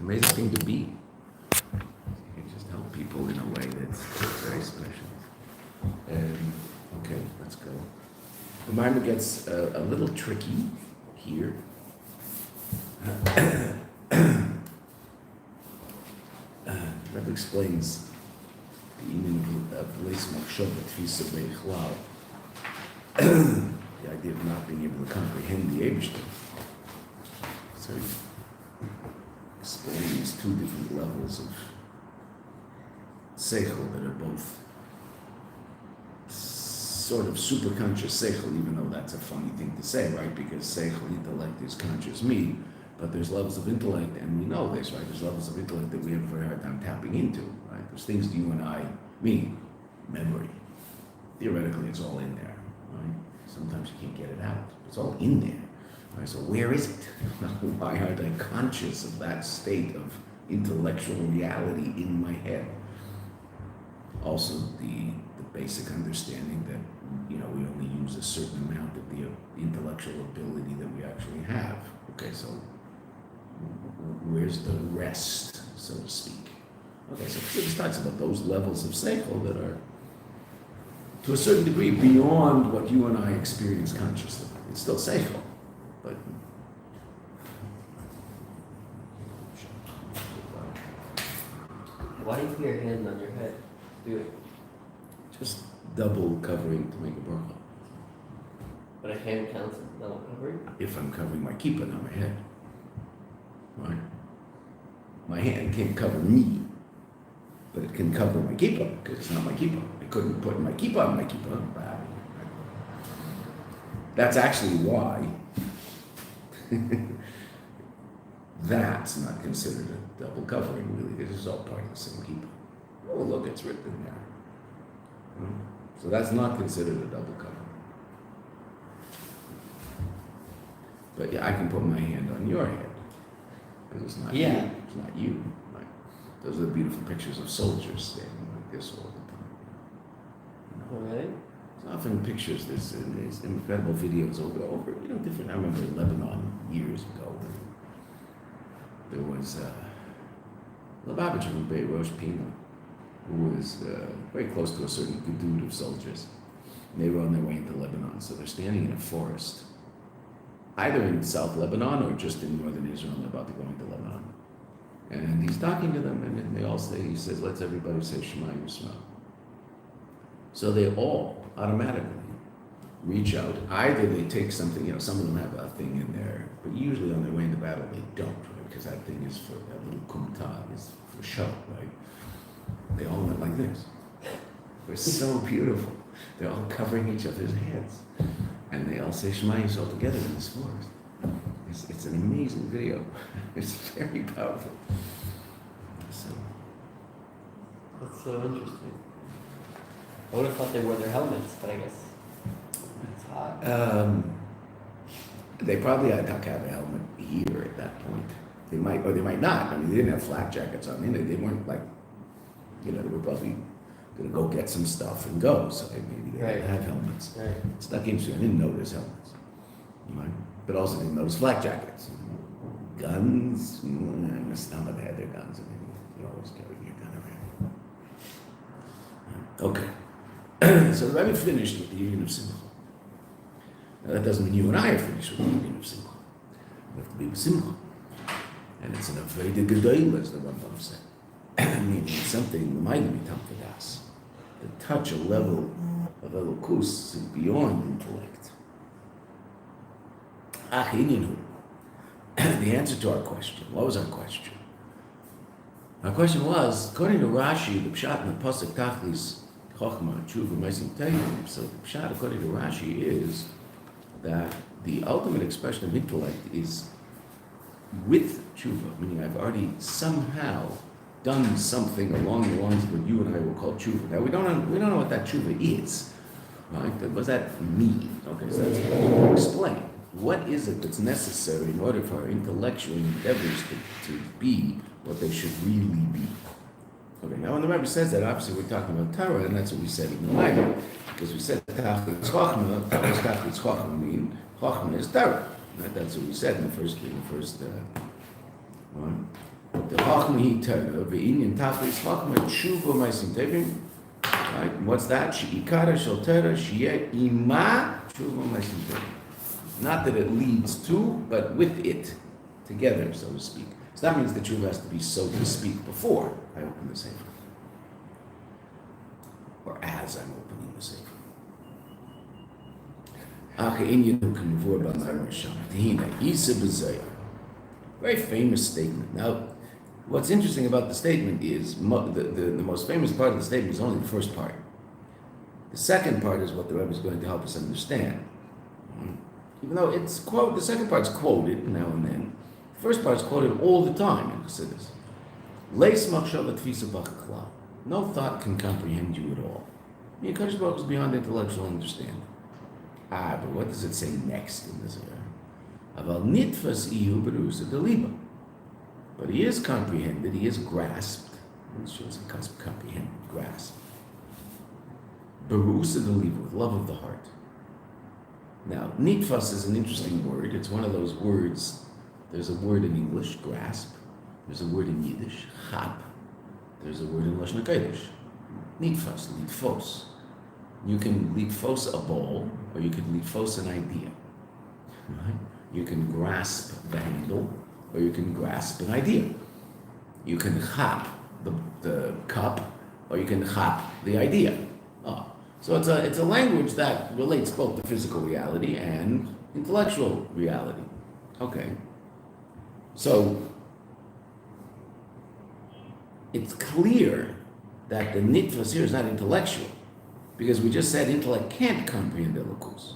an amazing thing to be. You can just help people in a way that's very special. Okay, let's go. The mind gets a little tricky here. Rebbe explains the meaning of leis machshava tfisa beichlal, the idea of not being able to comprehend the Eibishter. So he explains two different levels of seichel that are both sort of super conscious seichel, even though that's a funny thing to say, right? Because seichel, intellect, is conscious me, but there's levels of intellect, and we know this, right? There's levels of intellect that we have a very hard time tapping into, right? There's things that you and I, memory. Theoretically, it's all in there, right? Sometimes you can't get it out. It's all in there. Right? So where is it? Why aren't I conscious of that state of intellectual reality in my head? Also, the basic understanding that, we only use a certain amount of the intellectual ability that we actually have. Okay, so where's the rest, so to speak? Okay, so Chassidus talks about those levels of seichel that are, to a certain degree, beyond what you and I experience consciously. It's still seichel, but why do you put your hand on your head? Do it. just double covering to make a bracha. But a hand counts as double covering? If I'm covering my kippah, not my head. Right? My hand can't cover me, but it can cover my kippah, because it's not my kippah. I couldn't put my kippah on my kippah. That's actually why that's not considered a double covering, really, because it's all part of the same kippah. Oh, look, it's written there. So that's not considered a double covering. But yeah, I can put my hand on your head, because it's not you. It's not you. Right? Those are the beautiful pictures of soldiers standing like this all the time. Alright. There's often pictures, there's incredible videos over, different. I remember in Lebanon years ago, there was Lubavitcher from Bay Rosh Pina, who was very close to a certain gadood of soldiers. And they were on their way into Lebanon, so they're standing in a forest, either in South Lebanon or just in northern Israel, and they're about to go into Lebanon. And he's talking to them, and they all say, he says, let's everybody say Shema Yisrael. So they all automatically reach out. Either they take something, some of them have a thing in there, but usually on their way into battle they don't, right? Because that thing is for, that little kumta is for show, right? They all went like this. They're so beautiful. They're all covering each other's heads. And they all say Shema Yisrael together in this forest. It's an amazing video. It's very powerful. So. That's so interesting. I would have thought they wore their helmets, but I guess it's hot. They probably had to have a helmet here at that point. They might, or they might not. I mean, they didn't have flak jackets on. They weren't like, they were probably going to go get some stuff and go. So maybe they had to have helmets. Right. It's not interesting. I didn't notice helmets. Right? But also didn't notice flak jackets. Guns, some of them had their guns. I mean, you always carry your gun around. Okay. So the Rebbe finished with the union of Simcha. Now that doesn't mean you and I are finished with the union of Simcha. We have to be with Simcha. And it's an unveiled educator, as the Rambam said. Meaning something to touch a level of elokus beyond intellect. The answer to our question. What was our question? Our question was, according to Rashi, the pshat in the pasuk tachlis chochma tshuva meisim teilim. So the pshat, according to Rashi, is that the ultimate expression of intellect is with tshuva, meaning I've already somehow done something along the lines of what you and I will call tshuva. Now we don't know what that tshuva is, right? What does that mean? Okay, so that's what we'll explain. What is it that's necessary in order for our intellectual endeavors to be what they should really be? Okay, now when the Rebbe says that, obviously we're talking about Torah, and that's what we said in the Bible, because we said Tachlis Chochma. What does Tachlis Chochma mean? Chochma is Torah. Right? That's what we said in the first one. The Chachma hi Torah, ve'inyan tachlis Chachma tshuva ma'asim tovim. Right? And what's that? She'ikara shel Torah sheyeh ima tshuva ma'asim tovim. Not that it leads to, but with it, together, so to speak. So that means the tshuva has to be, so to speak, before I open the sefer, or as I'm opening the sefer. Very famous statement. Now, what's interesting about the statement is the most famous part of the statement is only the first part. The second part is what the Rebbe is going to help us understand. Even though it's quote, the second part's quoted now and then. The first part's quoted all the time in Chassidus. Leis machshava tfisa b'chakla. No thought can comprehend you at all. The Kadosh Baruch is beyond intellectual understanding. But what does it say next in this area? Aval nitfas ihu berusa deliba. But he is comprehended, he is grasped. It shows a comprehended, grasp. Berusa deliba, with love of the heart. Now, nitfas is an interesting word. It's one of those words. There's a word in English, grasp. There's a word in Yiddish, chap. There's a word in Lashon HaKodesh, nitfas, litfos. You can litfos a ball, or you can litfos an idea. Right? You can grasp the handle, or you can grasp an idea. You can chap the cup, or you can chap the idea. So it's a language that relates both to physical reality and intellectual reality. Okay. So it's clear that the nitfas here is not intellectual, because we just said intellect can't comprehend elokus.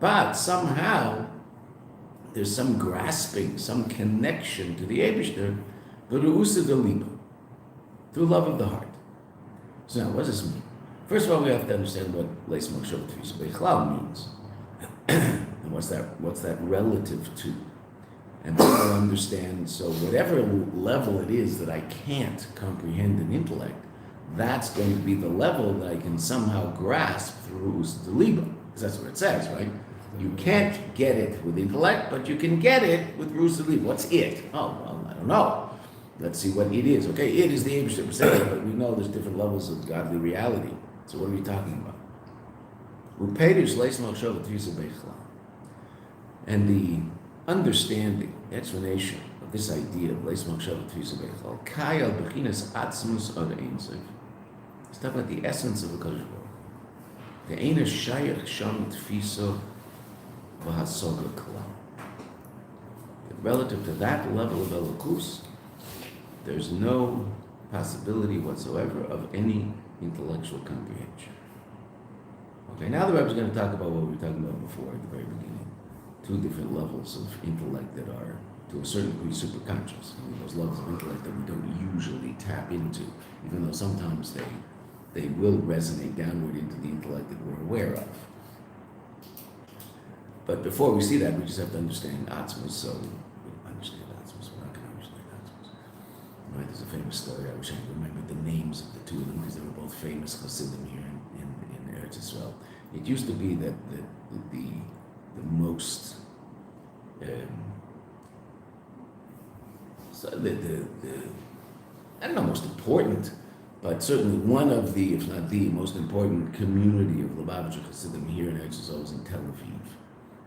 But somehow there's some grasping, some connection to the Eibishter, through love of the heart. So now, what does this mean? First of all, we have to understand what Leis Machshava Tfisa B'Chlal means. And what's that relative to? And then we'll understand, so whatever level it is that I can't comprehend in intellect, that's going to be the level that I can somehow grasp through Deliba. Because that's what it says, right? You can't get it with intellect, but you can get it with Rus Deliba. What's it? Oh, well, I don't know. Let's see what it is. Okay, it is the Eibishter B'Sefer, but we know there's different levels of godly reality. So what are we talking about? Upedish Leis Machshava Tfisa B'Chlal. And the understanding, explanation of this idea of Leis Machshava Tfisa B'Chlal, Kayal B'chinas Atzmus Ad Ein Sof. It's talking about the essence of the Kadosh Baruch. The Eina Shayach Sham Tfisa V'Hasoga Klal. Relative to that level of Elokus, there's no possibility whatsoever of any intellectual comprehension. Okay, now the Rebbe is going to talk about what we were talking about before at the very beginning. Two different levels of intellect that are, to a certain degree, superconscious. I mean, those levels of intellect that we don't usually tap into, even though sometimes they will resonate downward into the intellect that we're aware of. But before we see that, we just have to understand Atzmus. So we understand Atzmus. We're not going to understand Atzmus. Right? There's a famous story. I wish I could remember the names of the two of them, because they were both famous Chassidim here in Eretz Yisrael. It used to be that the most I don't know, most important, but certainly one of the, if not the most important community of Lubavitcher Chassidim here in Eretz Yisrael is in Tel Aviv.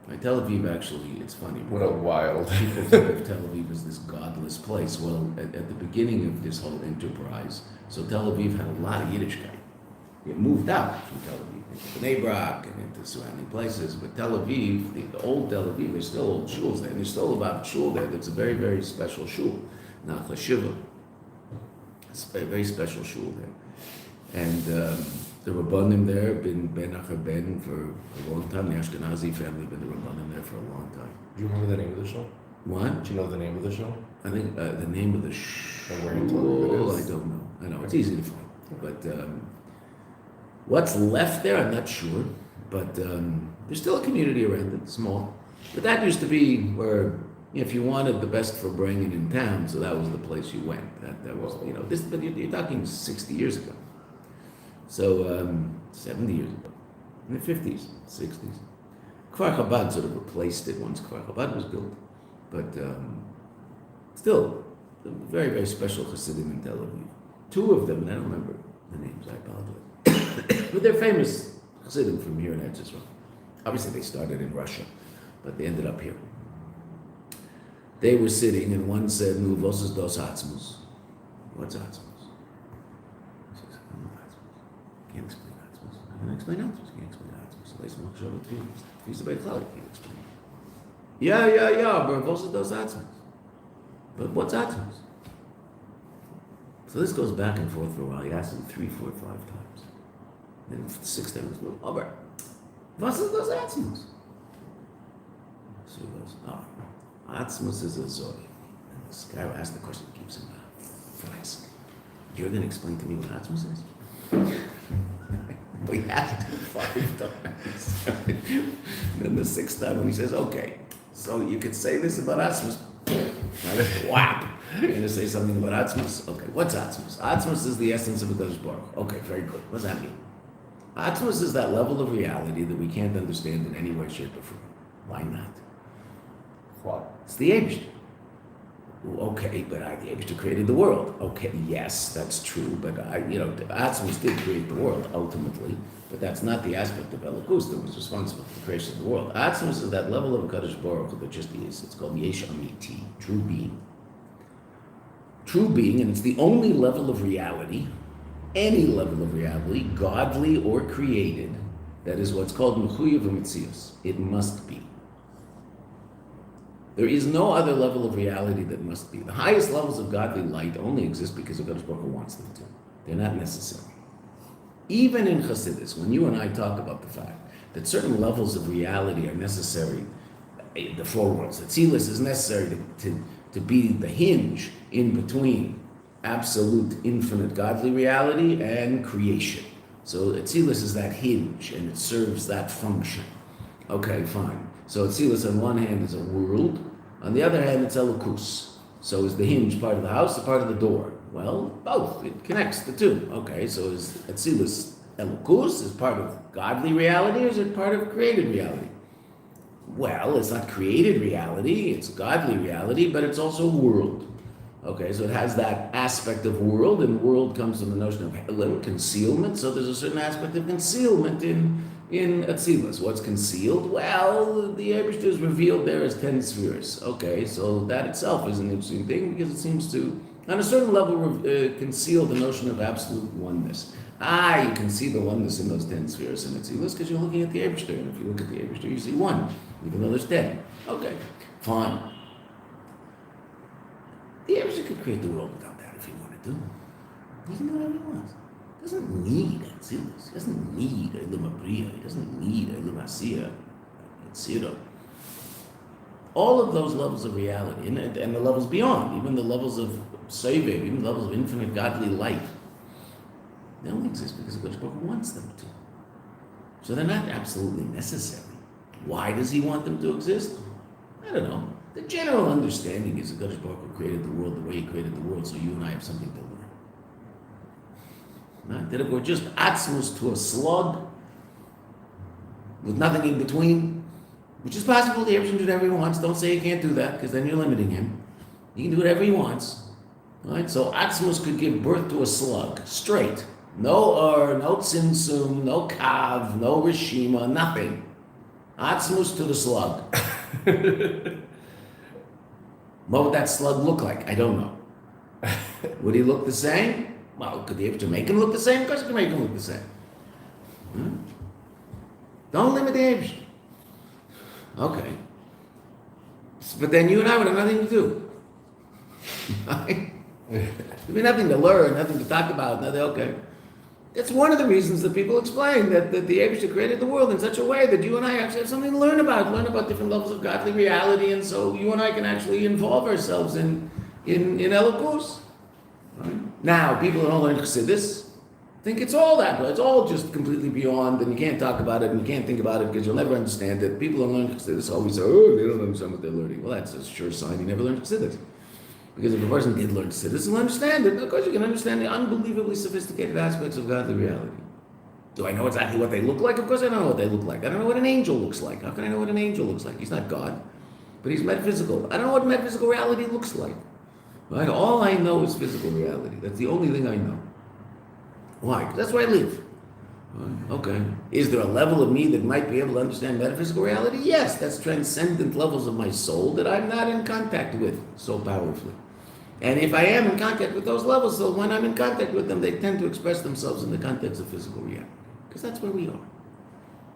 Right, Tel Aviv, actually, it's funny. What a wild. People think of Tel Aviv as this godless place. Well, at the beginning of this whole enterprise, so Tel Aviv had a lot of Yiddishkeit. It moved out from Tel Aviv into Bnei Brak and into surrounding places. But Tel Aviv, the old Tel Aviv, there's still old shuls there. There's still about shul there that's a very, very special shul. Nachla Shiva. It's a very special shul there. And the Rabbanim there have been Ben Achar Ben for a long time. The Ashkenazi family have been the Rabbanim there for a long time. Do you remember the name of the show? What? Do you know the name of the show? I think the name of the shul, Where in Tel Aviv it is? I don't know. I know, it's easy to find. But what's left there, I'm not sure. But there's still a community around it, small. But that used to be where, if you wanted the best for bringing in town, so that was the place you went. That was, this. But you're talking 60 years ago. So 70 years ago, in the 50s, 60s. Kfar Chabad sort of replaced it once Kfar Chabad was built. But still, a very, very special Chassidim in Tel Aviv. Two of them, and I don't remember the names, I apologize. But they're famous Chassidim from here in Eretz Yisrael. Obviously, they started in Russia, but they ended up here. They were sitting, and one said, "Nu vos dos atzmus." What's atzmus? He says, "I don't know atzmus. Can't explain atzmus. I can explain atzmus. Can't explain atzmus. Leis machshava tefillah. He's the Beit Challah. Can't explain. Yeah, but vos dos atzmus. But what's atzmus? So this goes back and forth for a while. He asked him 3, 4, 5 times. Then the 6th time he goes, "Over. Vos dos atzmus." So he goes, "Oh, atzmus is a zoe." And this guy who asked the question keeps him flask. You're going to explain to me what atzmus is? We asked him 5 times. Then the 6th time when he says, "Okay, so you could say this about atzmus." Whap! You're going to say something about atzmus? Okay, what's atzmus? Atzmus is the essence of a Kadosh Baruch. Okay, very good. What does that mean? Atzmus is that level of reality that we can't understand in any way, shape, or form. Why not? What? It's the Eibishter. Okay, but the Eibishter created the world. Okay, yes, that's true, but Atzmus did create the world ultimately, but that's not the aspect of Elokus that was responsible for the creation of the world. Atzmus is that level of a Kadosh Baruch Hu that just is. It's called Yesh Amiti, true being. True being, and it's the only level of reality, any level of reality, godly or created, that is what's called Mechuyev U'Metzius. It must be. There is no other level of reality that must be. The highest levels of godly light only exist because the Kadosh Baruch Hu wants them to. They're not necessary. Even in Chassidus, when you and I talk about the fact that certain levels of reality are necessary, the 4 worlds, that Tzilus is necessary to be the hinge in between absolute, infinite godly reality and creation. So Tzilus is that hinge, and it serves that function. Okay, fine. So Tzilus on one hand is a world, on the other hand it's Elokus. So is the hinge part of the house or part of the door? Well, both. It connects the two. Okay, so is Tzilus Elokus, is part of godly reality, or is it part of created reality? Well, it's not created reality, it's godly reality, but it's also world. Okay, so it has that aspect of world, and world comes from the notion of helam, concealment, so there's a certain aspect of concealment in Atzilus. What's concealed? Well, the Eibishter is revealed there as 10 spheres. Okay, so that itself is an interesting thing because it seems to, on a certain level, conceal the notion of absolute oneness. You can see the oneness in those 10 spheres in Atzilus because you're looking at the Eibishter, and if you look at the Eibishter, you see 1, even though there's 10. Okay, fine. The Eibishter could create the world without that if he wanted to. He can do whatever he wants. He doesn't need Atzilus. He doesn't need Elam Abriya. He doesn't need Elam Asiya, Yetzirah. All of those levels of reality, and the levels beyond, even the levels of Sevev, even the levels of infinite godly light, they only exist because the Kadosh Baruch Hu wants them to. So they're not absolutely necessary. Why does he want them to exist? I don't know. The general understanding is the Kadosh Baruch Hu created the world the way he created the world, so you and I have something to learn. Right? That if we're just atzmus to a slug with nothing in between, which is possible, the Eibishter can do whatever he wants. Don't say he can't do that, because then you're limiting him. He can do whatever he wants. Right? So atzmus could give birth to a slug, straight. No no tzimtzum, no kav, no rishima, nothing. Atzmus to the slug. What would that slug look like? I don't know. Would he look the same? Well, could the Eibishter make him look the same? Of course he can make him look the same. Don't limit the Eibishter. Okay. But then you and I would have nothing to do. Right? There'd be nothing to learn, nothing to talk about, nothing, okay. It's one of the reasons that people explain that the Eibishter created the world in such a way that you and I actually have something to learn about different levels of godly reality, and so you and I can actually involve ourselves in Elokus. Right? Now, people who don't learn Chassidus think it's all that, but it's all just completely beyond, and you can't talk about it, and you can't think about it because you'll never understand it. People who learn Chassidus always say, oh, they don't understand what they're learning. Well, that's a sure sign you never learned Chassidus. Because if a person did learn Chassidus, he'll understand it. Of course, you can understand the unbelievably sophisticated aspects of godly reality. Do I know exactly what they look like? Of course I don't know what they look like. I don't know what an angel looks like. How can I know what an angel looks like? He's not God. but he's metaphysical. I don't know what metaphysical reality looks like. Right? All I know is physical reality. That's the only thing I know. Why? 'Cause that's where I live. Okay. Is there a level of me that might be able to understand metaphysical reality? Yes, that's transcendent levels of my soul that I'm not in contact with so powerfully. And if I am in contact with those levels, so when I'm in contact with them, they tend to express themselves in the context of physical reality. Because that's where we are.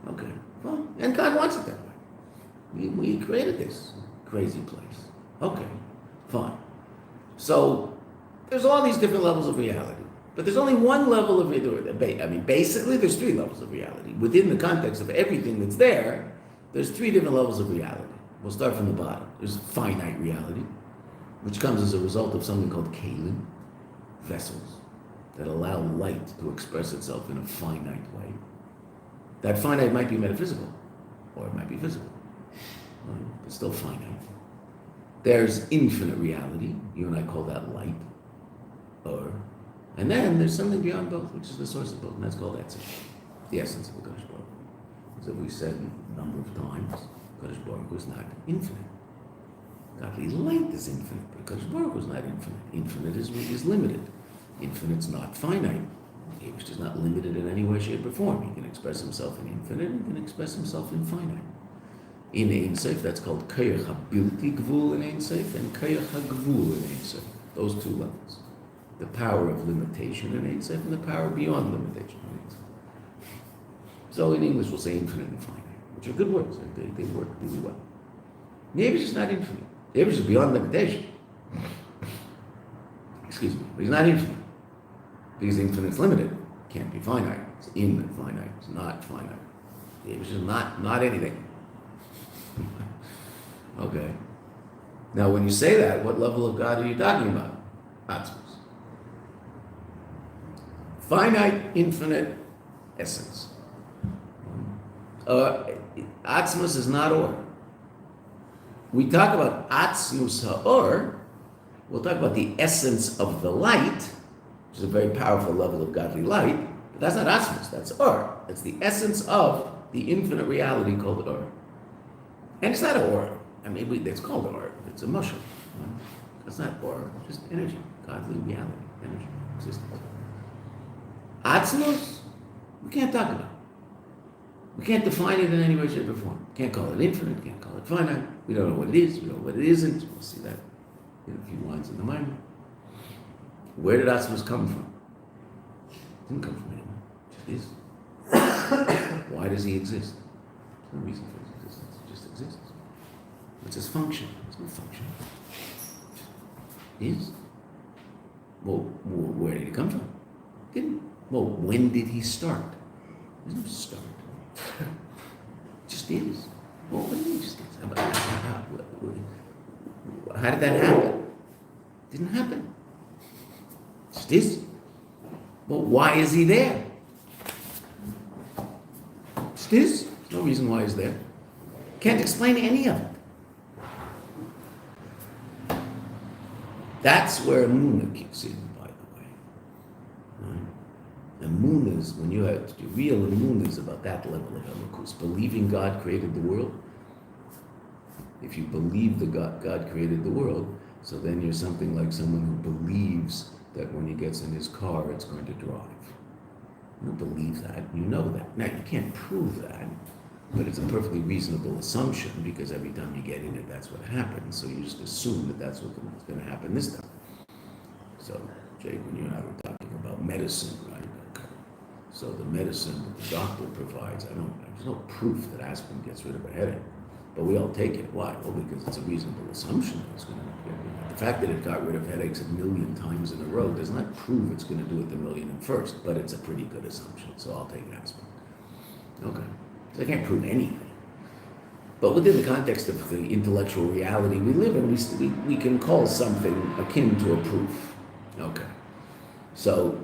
Okay. Well, and God wants it that way. We created this crazy place. Okay. Fine. So there's all these different levels of reality. But there's only one level of reality. I mean, basically, there's three levels of reality. Within the context of everything that's there, there's three different levels of reality. We'll start from the bottom. There's finite reality, which comes as a result of something called kalim, vessels, that allow light to express itself in a finite way. That finite might be metaphysical, or it might be physical. It's still finite. There's infinite reality. You and I call that light, and then there's something beyond both, which is the source of both, and that's called Etzem, the essence of the Kadosh Baruch Hu. As we said a number of times, Kadosh Baruch Hu is not infinite. Godly light is infinite, but Kadosh Baruch Hu is not infinite. Infinite is limited. Infinite's not finite. Which is not limited in any way, shape, or form. He can express himself in infinite, and he can express himself in finite. In Ein Sof, that's called Koyach HaBilti Gvul in Ein Sof, and Koyach HaGvul in Ein Sof. Those two levels. The power of limitation in Ein Sof, and the power beyond limitation in Ein Sof. So in English, we'll say infinite and finite, which are good words. They work really well. Maybe it's not infinite. Maybe it's beyond limitation. Excuse me, but he's not infinite. Because infinite's limited. Can't be finite. It's infinite. It's not finite. It's just not anything. Okay. Now, when you say that, what level of God are you talking about? Atzmos. Finite, infinite essence. Atzmos is not or. We talk about Atzmus ha'or. We'll talk about the essence of the light, which is a very powerful level of godly light. But that's not Atzmos. That's or. It's the essence of the infinite reality called or. And it's not or. I mean, it's called or. It's a mushroom. It's not or. Just energy. Godly reality. Energy. Existence. Atzmos, we can't talk about. We can't define it in any way, shape, or form. Can't call it infinite. Can't call it finite. We don't know what it is. We don't know what it isn't. We'll see that in a few lines in the mind. Where did Atzmos come from? It didn't come from anyone. It just is. Why does he exist? There's no reason for his existence. It just exists. What's his function? There's no function. It is. Well, where did he come from? Didn't. Well, when did he start? There's no start. It just is. Well, what do you mean just is? How did that happen? It didn't happen. It just is. Well, why is he there? It just is. There's no reason why he's there. Can't explain any of it. That's where Emunah kicks in, by the way. Right? Emunah is when you have real Emunah is about that level of eloquence. Believing God created the world. If you believe God created the world, so then you're something like someone who believes that when he gets in his car, it's going to drive. You don't believe that. You know that. Now, you can't prove that, but it's a perfectly reasonable assumption because every time you get in it, that's what happens. So you just assume that that's what's going to happen this time. So, Jake, when you and I were talking about medicine, right? Okay. So the medicine that the doctor provides, there's no proof that aspirin gets rid of a headache. But we all take it. Why? Well, because it's a reasonable assumption that it's going to get rid of it. The fact that it got rid of headaches 1,000,000 times in a row does not prove it's going to do it the 1,000,001st, but it's a pretty good assumption, so I'll take aspirin. Okay. So I can't prove anything. But within the context of the intellectual reality we live in, we can call something akin to a proof. Okay. So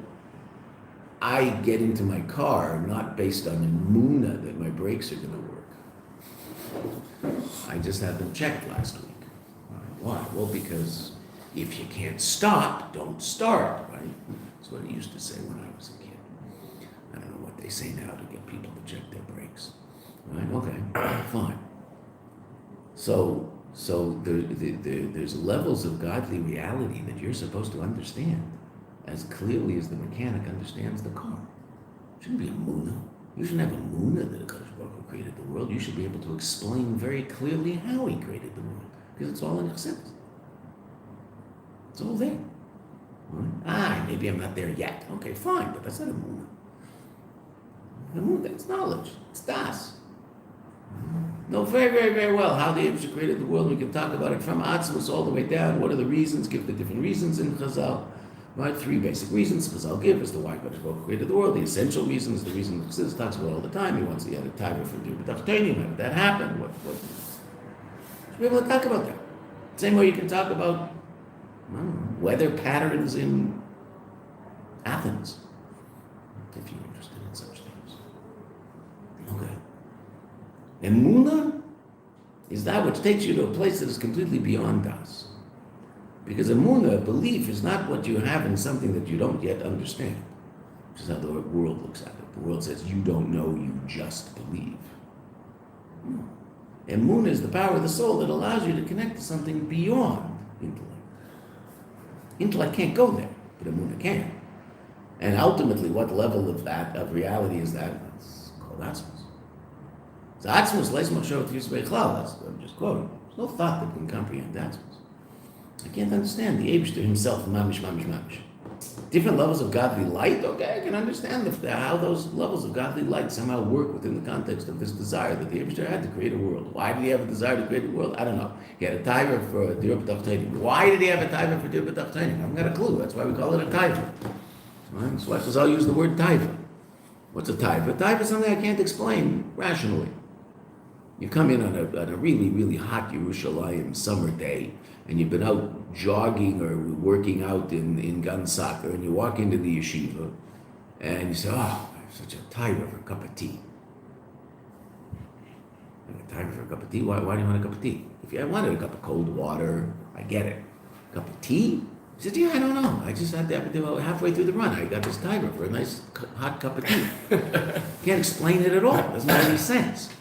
I get into my car not based on emunah that my brakes are going to work. I just had them checked last week. Why? Well, because if you can't stop, don't start, right? That's what I used to say when I was a kid. I don't know what they say now to get people to check their brakes. Right? Okay, fine. So So there's levels of godly reality that you're supposed to understand as clearly as the mechanic understands the car. It shouldn't be a muna. You shouldn't have a muna that HaKadosh Baruch Hu created the world. You should be able to explain very clearly how he created the world, because it's all in Chassidus. It's all there. Right? Maybe I'm not there yet. Okay, fine, but that's not a muna. The muna, that's knowledge. It's das. Know very, very, very well how the Yeshiva created the world. We can talk about it from Atzmus all the way down. What are the reasons? Give the different reasons in Chazal. Right? 3 basic reasons Chazal give as to why HaKadosh Baruch Hu created the world. The essential reasons, the reason Chassidus talks about all the time. He wants to get a timer for deRava. How did that happen? What? Should be able to talk about that. Same way you can talk about weather patterns in Athens, if you're interested in such things. Okay. And Muna is that which takes you to a place that is completely beyond us. Because a Muna, belief, is not what you have in something that you don't yet understand, which is how the world looks at it. The world says, you don't know, you just believe. And Muna is the power of the soul that allows you to connect to something beyond intellect. Intellect can't go there, but a Muna can. And ultimately, what level of that, of reality is that? It's called Atzmus. So Atzmus, leis machshavot yisbei chlal, that's what I'm just quoting. There's no thought that can comprehend Atzmus. I can't understand the Eibishter himself, mamish. Different levels of godly light, okay, I can understand how those levels of godly light somehow work within the context of this desire that the Eibishter had to create a world. Why did he have a desire to create a world? I don't know. He had a taiva for deRava. Why did he have a taiva for deRava? I haven't got a clue. That's why we call it a taiva. Right? That's why Chazal use the word taiva. What's a taiva? A taiva is something I can't explain rationally. You come in on a really, really hot Yerushalayim summer day, and you've been out jogging or working out in gun soccer, and you walk into the yeshiva, and you say, I have such a taiva for a cup of tea. A taiva for a cup of tea? Why do you want a cup of tea? If I wanted a cup of cold water, I get it. A cup of tea? He said, I don't know. I just had to, halfway through the run, I got this taiva for a nice hot cup of tea. Can't explain it at all. It doesn't make any sense.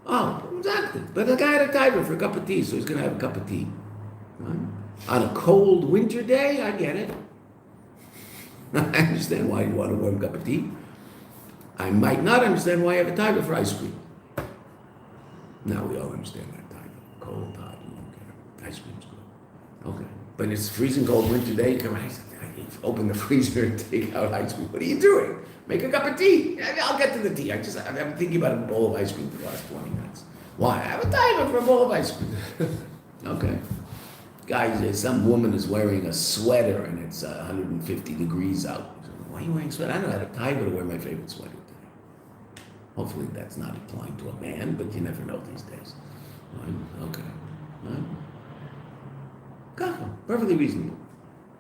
Oh, exactly. But the guy had a taiva for a cup of tea, so he's going to have a cup of tea. Right? On a cold winter day, I get it. I understand why you want a warm cup of tea. I might not understand why you have a taiva for ice cream. Now we all understand that taiva. Cold, hot, you don't care. Ice cream's good. Okay. But it's freezing cold winter day, you come open the freezer and take out ice cream. What are you doing? Make a cup of tea. I'll get to the tea. I've been thinking about a bowl of ice cream for the last 20 minutes. Why? I have a timer for a bowl of ice cream. Okay. Guys, some woman is wearing a sweater and it's 150 degrees out. Why are you wearing a sweater? I don't know. I had a timer to wear my favorite sweater today. Hopefully that's not applying to a man, but you never know these days. Right? Okay. Right? Perfectly reasonable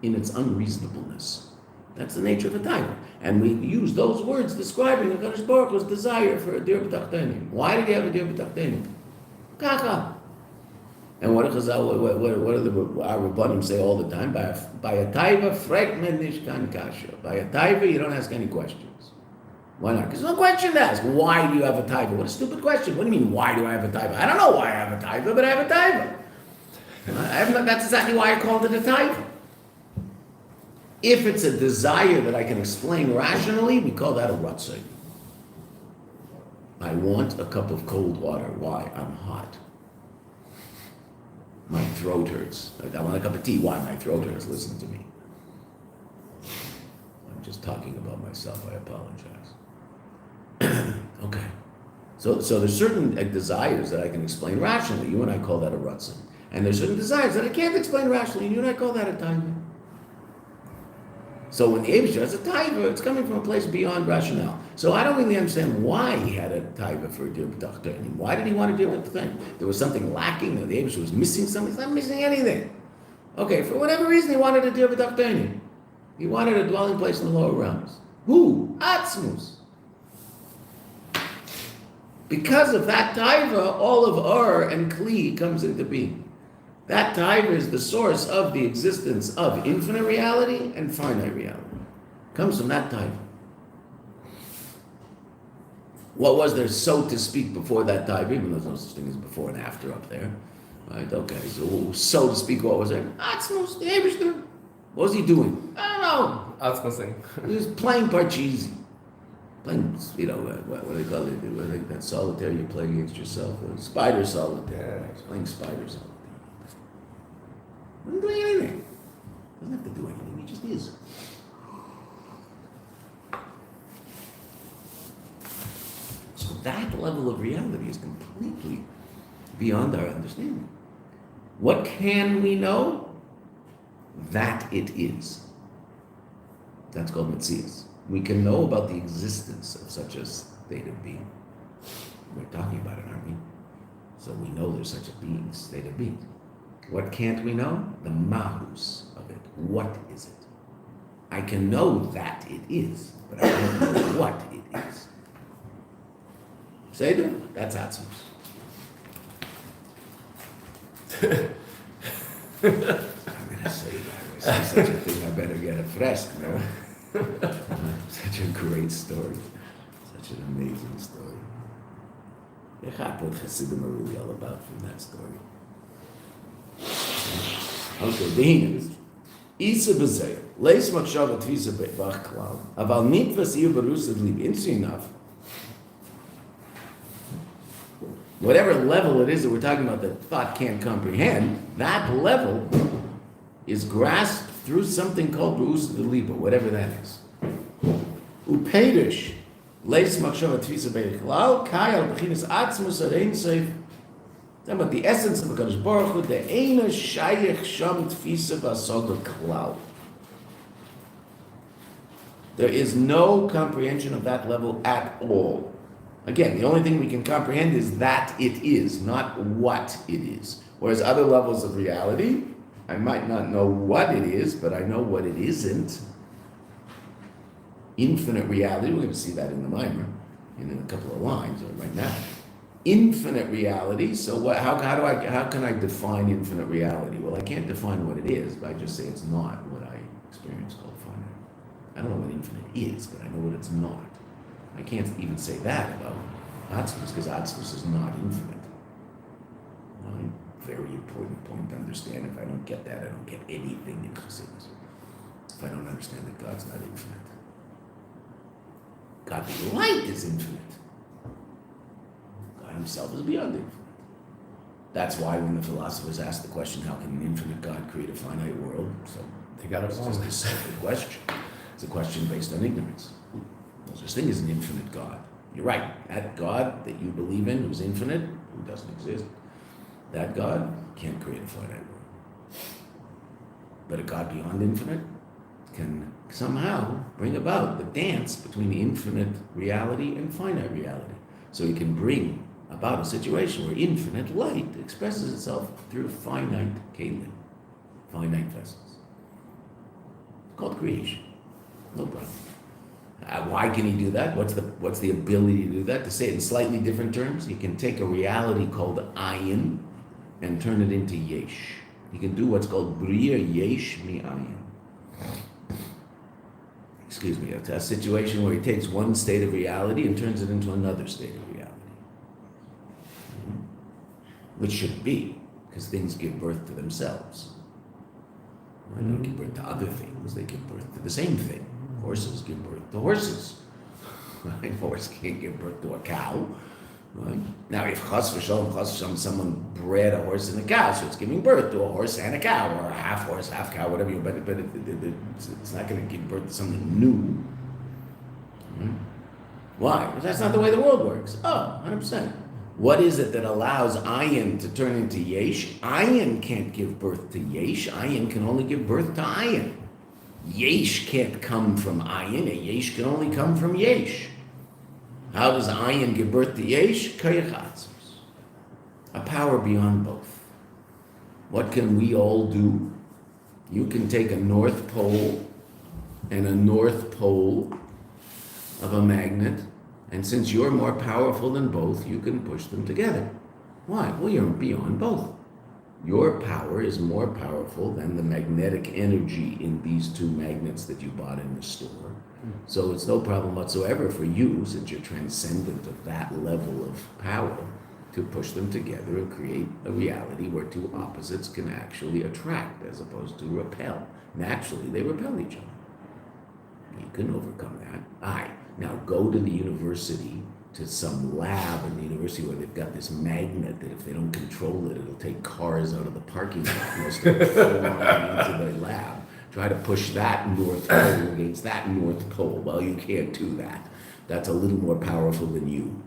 in its unreasonableness. That's the nature of a timer. And we use those words describing the HaKadosh Baruch Hu's desire for a deRava. Why did he have a deRava? Kaka. And what do our Rabbanim say all the time? By a taiva, frek men nishkan kasha. By a taiva, you don't ask any questions. Why not? Because there's no question to ask. Why do you have a taiva? What a stupid question. What do you mean, why do I have a taiva? I don't know why I have a taiva, but I have a taiva. That's exactly why I called it a taiva. If it's a desire that I can explain rationally, we call that a ratzon. I want a cup of cold water. Why? I'm hot. My throat hurts. I want a cup of tea. Why? My throat hurts. Listen to me. I'm just talking about myself. I apologize. Okay. So there's certain desires that I can explain rationally. You and I call that a ratzon. And there's certain desires that I can't explain rationally. And you and I call that a taiva. So when the Eibishter has a taiva, it's coming from a place beyond rationale. So I don't really understand why he had a taiva for deRava. Why did he want to deRava? There was something lacking. The Eibishter was missing something. He's not missing anything. Okay, for whatever reason, he wanted a deRava. He wanted a dwelling place in the lower realms. Who? Atzmus. Because of that taiva, all of Ur and Kli comes into being. That taiva is the source of the existence of infinite reality and finite reality. Comes from that taiva. What was there, so to speak, before that taiva, even though there's no such thing as before and after up there? Right? Okay, so to speak, what was it? Atzmos, the Eibishter. What was he doing? I don't know. Outsourcing. He was playing Parcheesi. Playing, what do they call it? What do they, that solitaire you play against yourself. Spider solitaire. Yeah. He's playing spider solitaire. Wasn't doing anything. Doesn't have to do anything. He just is. So that level of reality is completely beyond our understanding. What can we know? That it is. That's called Metzias. We can know about the existence of such a state of being. We're talking about it, aren't we? So we know there's such a being, state of being. What can't we know? The mahus of it. What is it? I can know that it is, but I don't know what it is. Seder? That's Atzmos. I'm going to say that. I say such a thing, I better get a fresh, no? Such a great story. Such an amazing story. What Chassidim are really all about from that story. Okay, Dehina. Isa b'zeh, leis machshava tvisa b'ach klal, aval nitvas iu berusad lib. Interesting enough, whatever level it is that we're talking about that thought can't comprehend, that level is grasped through something called berusad liba, whatever that is. Upedish, leis machshava tvisa b'ach klal, kayal b'chinas atzmus arein seif. Talking about the essence of the Kadosh Baruch Hu, the Eina Shayich Sham Tfisa V'Asoga Klal. There is no comprehension of that level at all. Again, the only thing we can comprehend is that it is, not what it is. Whereas other levels of reality, I might not know what it is, but I know what it isn't. Infinite reality, we're going to see that in the Mimer, in a couple of lines, or right now. Infinite reality. So how can I define infinite reality? Well, I can't define what it is, but I just say it's not what I experience called finite. I don't know what infinite is, but I know what it's not. I can't even say that about Atzmos, because Atzmos is not infinite. Well, very important point to understand. If I don't get that, I don't get anything in Chassidus. If I don't understand that God's not infinite. God the light is infinite. Himself is beyond infinite. That's why when the philosophers ask the question, how can an infinite God create a finite world? So they got it wrong. It's just a simple question. It's a question based on ignorance. There's such thing as an infinite God. You're right. That God that you believe in, who's infinite, who doesn't exist, that God can't create a finite world. But a God beyond infinite can somehow bring about the dance between infinite reality and finite reality. So he can bring about a situation where infinite light expresses itself through finite kelim, finite vessels. It's called creation. No problem. Why can he do that? What's the ability to do that? To say it in slightly different terms, he can take a reality called ayin and turn it into yesh. He can do what's called bria yesh mi ayin. Excuse me, a situation where he takes one state of reality and turns it into another state of reality. Which shouldn't be, because things give birth to themselves. They don't give birth to other things, they give birth to the same thing. Horses give birth to horses. A horse can't give birth to a cow. Right? Now, if chas v'shalom, someone bred a horse and a cow, so it's giving birth to a horse and a cow, or a half horse, half cow, whatever you. But it's not going to give birth to something new. Right? Why? Because that's not the way the world works. Oh, 100%. What is it that allows ayin to turn into yesh? Ayin can't give birth to yesh. Ayin can only give birth to ayin. Yesh can't come from ayin. A yesh can only come from yesh. How does ayin give birth to yesh? Koyach atzmos. A power beyond both. What can we all do? You can take a north pole and a north pole of a magnet, and since you're more powerful than both, you can push them together. Why? Well, you're beyond both. Your power is more powerful than the magnetic energy in these two magnets that you bought in the store. So it's no problem whatsoever for you, since you're transcendent of that level of power, to push them together and create a reality where two opposites can actually attract as opposed to repel. Naturally, they repel each other. You can overcome that. Now go to the university, to some lab in the university where they've got this magnet that if they don't control it, it'll take cars out of the parking lot and they'll start flying into the lab. Try to push that North Pole against that North Pole. Well, you can't do that. That's a little more powerful than you.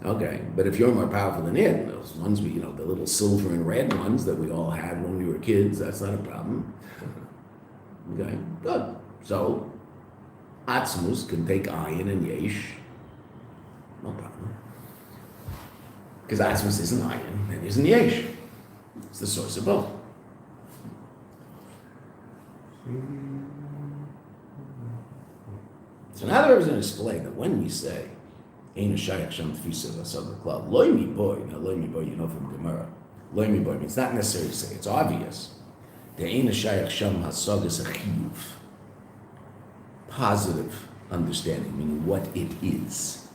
Okay, but if you're more powerful than it, those ones we, the little silver and red ones that we all had when we were kids, that's not a problem. Okay, good. So, Atzmus can take ayin and yesh. No problem. Because Atzmus isn't ayin and isn't yesh. It's the source of both. So now the Rebbe is going to explain that when we say Ein Shayach Sham Tfisa V'Asad L'Klal, Loi Mi Boy, now Loi Mi Boy, you know from Gemara, Loi Mi Boy means not necessary to say, it's obvious. The Ein Shayach Sham Hasad is a chiyuv, positive understanding, meaning what it is.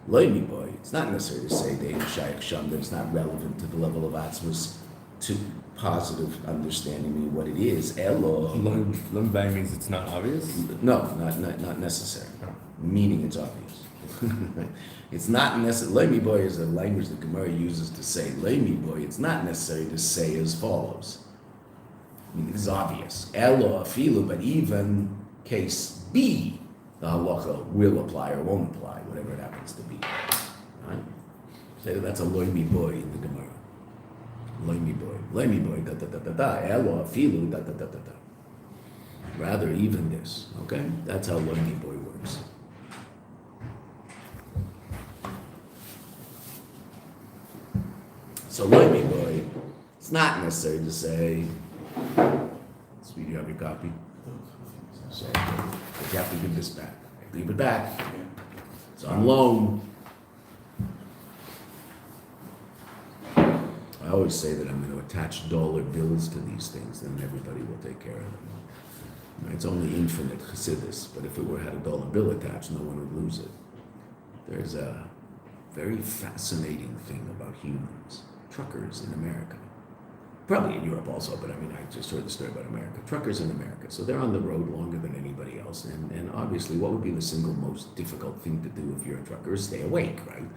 Loi Mi Boy, it's not necessary to say the Ein Shayach Sham, that it's not relevant to the level of Atzmus, to positive understanding, meaning what it is. Elo. Lumbang means it's not obvious? No, not necessary. Oh. Meaning it's obvious. It's not necessary. Leimi boy is a language that Gemara uses to say Leimi boy. It's not necessary to say as follows. I mean, it's obvious. Elo afilu, but even case B, the halacha will apply or won't apply, whatever it happens to be. Right? Say that's a Leimi boy in the Gemara. Leimi boy, da da da da da. Elo afilu, da da da da da. Rather, even this. Okay, that's how Leimi boy works. So, Leimi boy, it's not necessary to say, sweetie, you have your copy? So, you have to give this back. Give it back. It's on loan. I always say that I'm going to attach dollar bills to these things, then everybody will take care of them. It's only infinite Chassidus, but if it had a dollar bill attached, no one would lose it. There's a very fascinating thing about humans. Truckers in America. Probably in Europe also, but I mean, I just heard the story about America. Truckers in America. So they're on the road longer than anybody else. And obviously, what would be the single most difficult thing to do if you're a trucker is stay awake, right?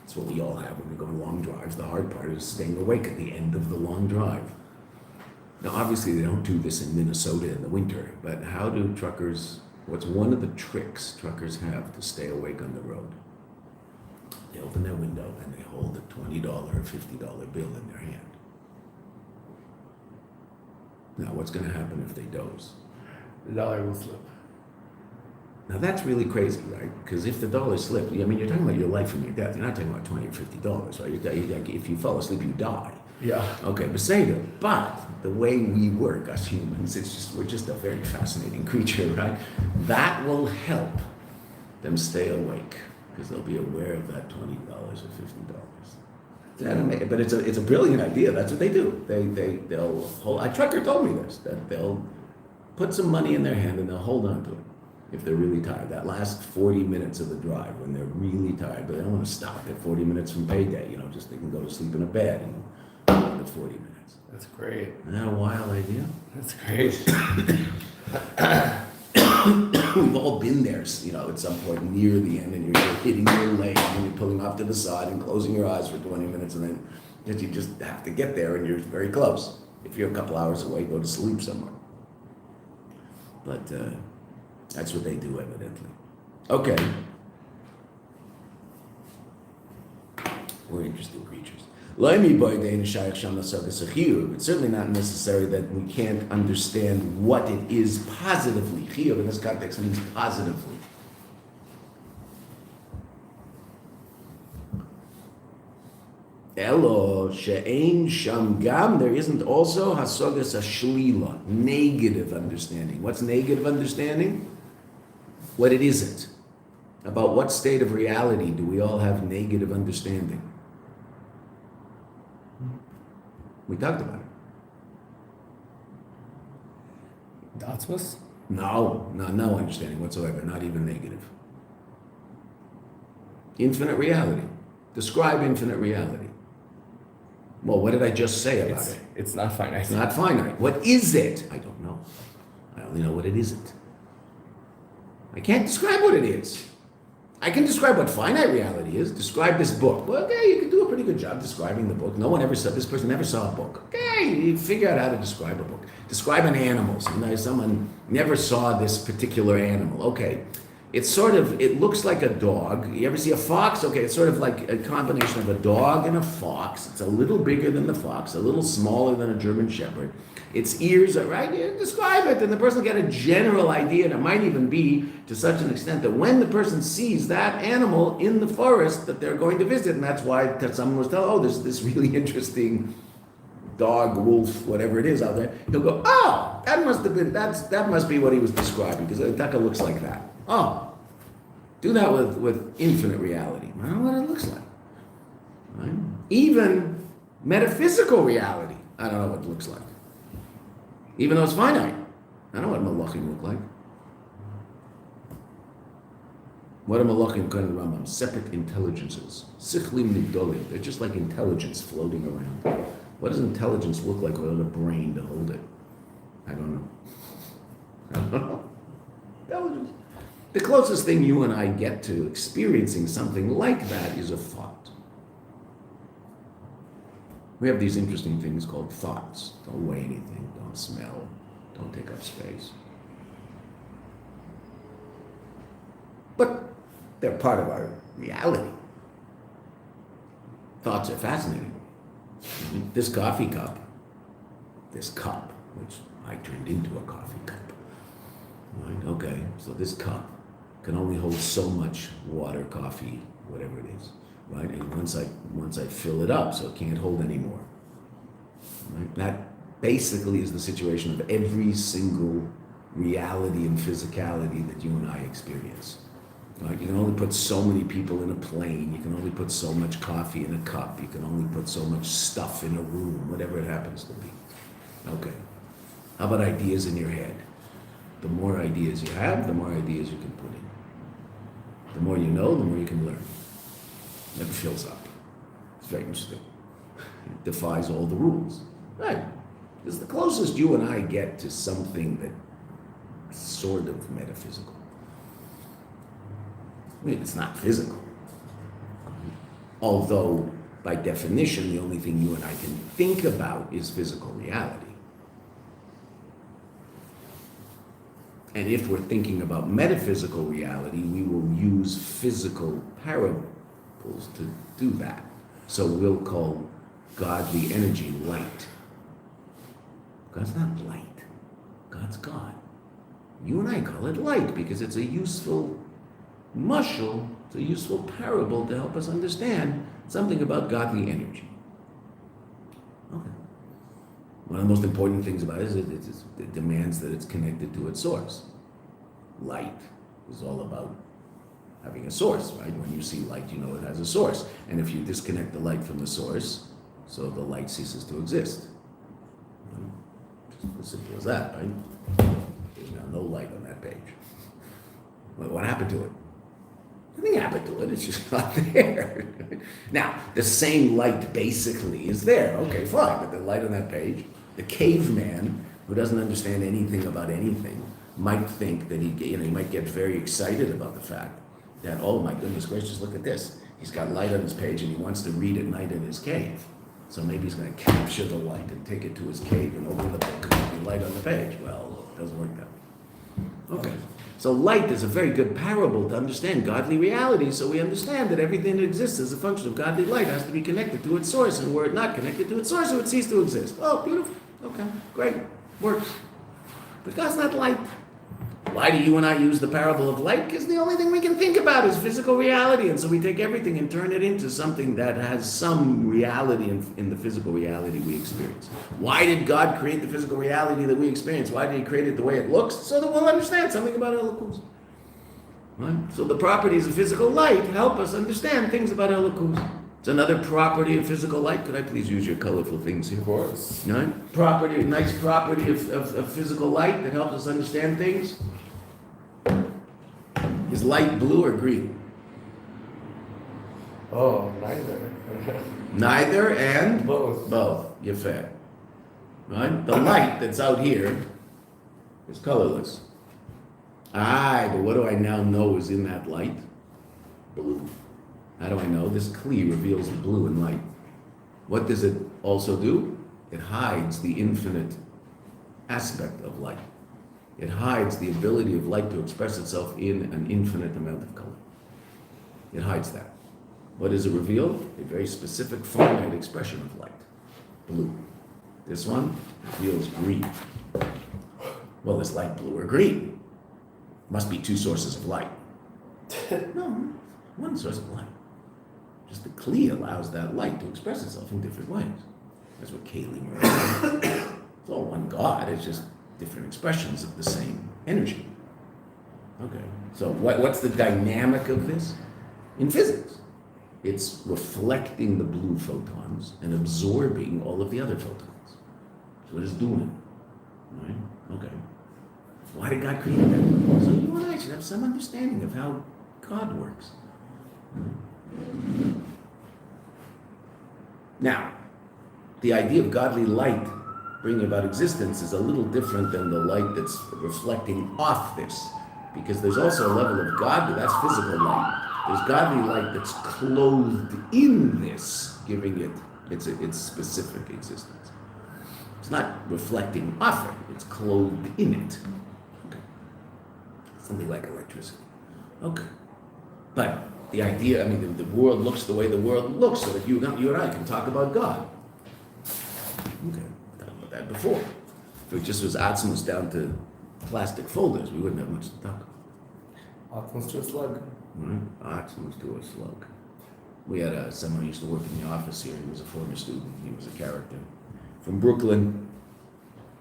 That's what we all have when we go on long drives. The hard part is staying awake at the end of the long drive. Now, obviously, they don't do this in Minnesota in the winter, but how do truckers, what's one of the tricks truckers have to stay awake on the road? They open their window and they hold a $20 or $50 bill in their hand. Now, what's going to happen if they doze? The dollar will slip. Now, that's really crazy, right? Because if the dollar slipped, I mean, you're talking about your life and your death. You're not talking about $20 or $50, right? If you fall asleep, you die. Yeah. Okay, Beseder. But the way we work, us humans, we're just a very fascinating creature, right? That will help them stay awake because they'll be aware of that $20 or $50. But it's a brilliant idea. That's what they do. They'll hold. A trucker told me this, that they'll put some money in their hand and they'll hold on to it if they're really tired. That last 40 minutes of the drive when they're really tired, but they don't want to stop at 40 minutes from payday. Just they can go to sleep in a bed and the 40 minutes. That's great. Isn't that a wild idea? That's great. We've all been there, at some point near the end, and you're hitting your leg and you're pulling off to the side and closing your eyes for 20 minutes, and then you just have to get there, and you're very close. If you're a couple hours away, go to sleep somewhere. But that's what they do, evidently. Okay. We're interesting creatures. It's certainly not necessary that we can't understand what it is positively. Chiyuv in this context means positively. Elo she'ein sham gam, there isn't also hasogas ashlila, negative understanding. What's negative understanding? What it isn't. About what state of reality do we all have negative understanding? We talked about it. Atzmus? No understanding whatsoever, not even negative. Infinite reality. Describe infinite reality. Well, what did I just say about it? It's not finite. It's not finite. What is it? I don't know. I only know what it isn't. I can't describe what it is. I can describe what finite reality is. Describe this book. Well, okay, you can do a pretty good job describing the book. No one ever saw, this person never saw a book. Okay, you figure out how to describe a book. Describe an animal. Someone never saw this particular animal. Okay, it's sort of, it looks like a dog. You ever see a fox? Okay, it's sort of like a combination of a dog and a fox. It's a little bigger than the fox, a little smaller than a German Shepherd. Its ears are right. You describe it, and the person will get a general idea, and it might even be to such an extent that when the person sees that animal in the forest that they're going to visit, and that's why someone was telling, oh, there's this really interesting dog, wolf, whatever it is out there. He'll go, oh, that must be what he was describing, because the taka looks like that. Oh, do that with infinite reality. I don't know what it looks like. Right? Even metaphysical reality, I don't know what it looks like. Even though it's finite. I don't know what malachim look like. What are malachim according to the Rambam? Separate intelligences. Sichlim nigdolim. They're just like intelligence floating around. What does intelligence look like without a brain to hold it? I don't know. I don't know. Intelligence. The closest thing you and I get to experiencing something like that is a thought. We have these interesting things called thoughts. Don't weigh anything, don't smell, don't take up space. But they're part of our reality. Thoughts are fascinating. This coffee cup, this cup, which I turned into a coffee cup. Right? Okay, so this cup can only hold so much water, coffee, whatever it is. Right, and once I fill it up, so it can't hold anymore. Right? That basically is the situation of every single reality and physicality that you and I experience. Right? You can only put so many people in a plane. You can only put so much coffee in a cup. You can only put so much stuff in a room, whatever it happens to be. Okay. How about ideas in your head? The more ideas you have, the more ideas you can put in. The more you know, the more you can learn. It fills up. It's very interesting. It defies all the rules. Right. It's the closest you and I get to something that's sort of metaphysical. I mean, it's not physical. Although, by definition, the only thing you and I can think about is physical reality. And if we're thinking about metaphysical reality, we will use physical parables to do that. So we'll call godly energy light. God's not light. God's God. You and I call it light because it's a useful mushal, it's a useful parable to help us understand something about godly energy. Okay. One of the most important things about it is it demands that it's connected to its source. Light is all about having a source, right? When you see light, you know it has a source. And if you disconnect the light from the source, so the light ceases to exist. Just as simple as that, right? There's now no light on that page. What happened to it? Nothing happened to it, it's just not there. Now, the same light basically is there. Okay, fine, but the light on that page, the caveman who doesn't understand anything about anything might think that he might get very excited about the fact that, oh my goodness gracious, look at this. He's got light on his page and he wants to read at night in his cave. So maybe he's going to capture the light and take it to his cave and open the book and there'll be light on the page. Well, it doesn't work that way. Okay. So light is a very good parable to understand godly reality, so we understand that everything that exists as a function of godly light has to be connected to its source, and were it not connected to its source, it would cease to exist. Oh, beautiful. Okay, great. Works. But God's not light. Why do you and I use the parable of light? Because the only thing we can think about is physical reality, and so we take everything and turn it into something that has some reality in the physical reality we experience. Why did God create the physical reality that we experience? Why did he create it the way it looks? So that we'll understand something about Elokus. Right? So the properties of physical light help us understand things about Elokus. It's another property of physical light. Could I please use your colorful things here? Of course. Right? Nice property of physical light that helps us understand things. Is light blue or green? Oh, neither. Neither and Both. both. You're fair. Right? The light that's out here is colorless. Aye, but what do I now know is in that light? Blue. How do I know? This kli reveals the blue in light. What does it also do? It hides the infinite aspect of light. It hides the ability of light to express itself in an infinite amount of color. It hides that. What does it reveal? A very specific finite expression of light. Blue. This one reveals green. Well, is light blue or green? Must be two sources of light. No, one source of light. Just the kli allows that light to express itself in different ways. That's what Kalim is. It's all one God, it's just different expressions of the same energy. Okay, so what's the dynamic of this? In physics, it's reflecting the blue photons and absorbing all of the other photons. That's what it's doing. Right? Okay. Why did God create that? So you and I should have some understanding of how God works. Now, the idea of godly light bringing about existence is a little different than the light that's reflecting off this, because there's also a level of God, that's physical light. There's godly light that's clothed in this, giving it its specific existence. It's not reflecting off it, it's clothed in it. Okay. Something like electricity. Okay. But the idea, I mean, the world looks the way the world looks, so that you and I can talk about God. Okay, I talked about that before. If it just was Atzmus down to plastic folders, we wouldn't have much to talk about. Atzmus to a slug. Right? Atzmus to a slug. We had someone who used to work in the office here. He was a former student. He was a character from Brooklyn.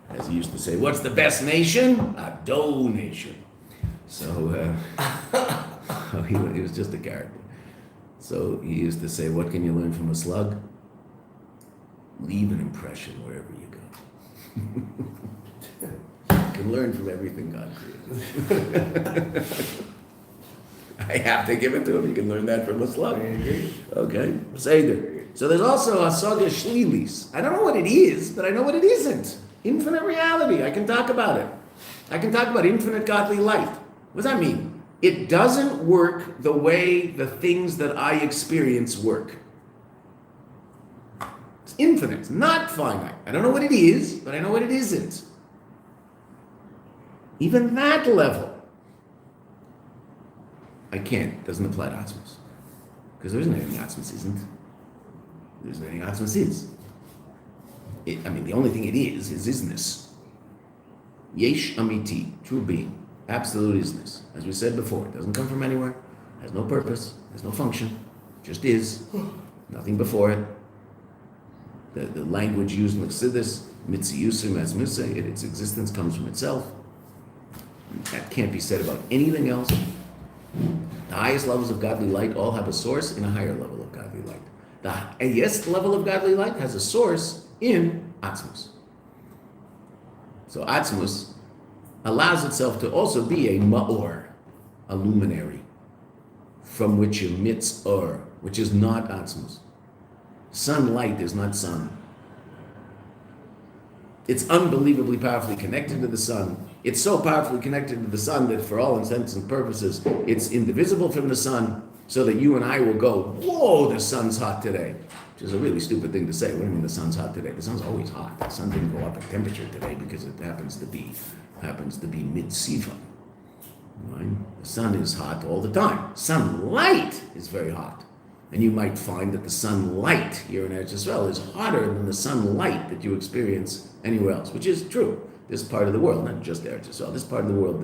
As he used to say, what's the best nation? A donation. So he was just a character. So he used to say, what can you learn from a slug? Leave an impression wherever you go. You can learn from everything God created. I have to give it to him. You can learn that from a slug. Okay? Seder. So there's also a saga shlilis. I don't know what it is, but I know what it isn't. Infinite reality. I can talk about it. I can talk about infinite godly light. What does that mean? It doesn't work the way the things that I experience work. It's infinite, it's not finite. I don't know what it is, but I know what it isn't. Even that level, I can't. Doesn't apply to Atzmus. Because there isn't anything Atzmus isn't. There isn't anything Atzmus is. The only thing it is isness. Yesh amiti, true being. Absolute isness. As we said before, it doesn't come from anywhere, has no purpose, has no function, just is. Nothing before it. The language used in Chassidus, mitziyusim as musa, its existence comes from itself. That can't be said about anything else. The highest levels of godly light all have a source in a higher level of godly light. The highest level of godly light has a source in Atzmus. So Atzmus allows itself to also be a ma'or, a luminary, from which emits or, which is not Atzmus. Sunlight is not sun. It's unbelievably powerfully connected to the sun. It's so powerfully connected to the sun that for all intents and purposes, it's indivisible from the sun, so that you and I will go, whoa, the sun's hot today. Which is a really stupid thing to say. What do you mean the sun's hot today? The sun's always hot. The sun didn't go up in temperature today because it happens to be mid-sifa. Right? The sun is hot all the time. Sunlight is very hot. And you might find that the sunlight here in Eretz Yisrael is hotter than the sunlight that you experience anywhere else, which is true. This part of the world, not just Eretz Yisrael, this part of the world,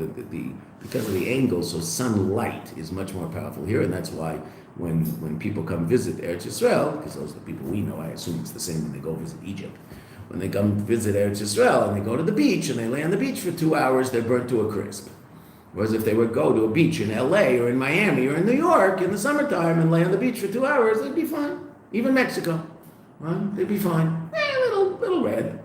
because of the angle, so sunlight is much more powerful here, and that's why when people come visit Eretz Yisrael, because those are the people we know, I assume it's the same when they go visit Egypt. When they come visit Eretz Yisrael and they go to the beach and they lay on the beach for 2 hours, they're burnt to a crisp. Whereas if they would go to a beach in LA or in Miami or in New York in the summertime and lay on the beach for 2 hours, they'd be fine. Even Mexico, right? They'd be fine. A little red.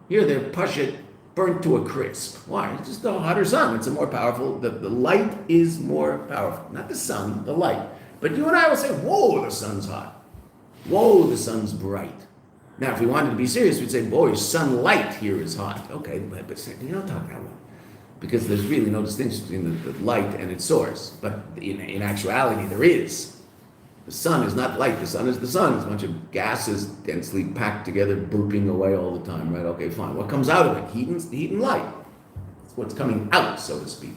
Here they're pashut, burnt to a crisp. Why? It's just a hotter sun. It's a more powerful, the light is more powerful. Not the sun, the light. But you and I will say, whoa, the sun's hot. Whoa, the sun's bright. Now, if we wanted to be serious, we'd say, boy, sunlight here is hot. Okay, but you don't talk that way. Because there's really no distinction between the light and its source. But in actuality, there is. The sun is not light. The sun is the sun. It's a bunch of gases densely packed together, burping away all the time, right? Okay, fine. What comes out of it? Heat and light. It's what's coming out, so to speak.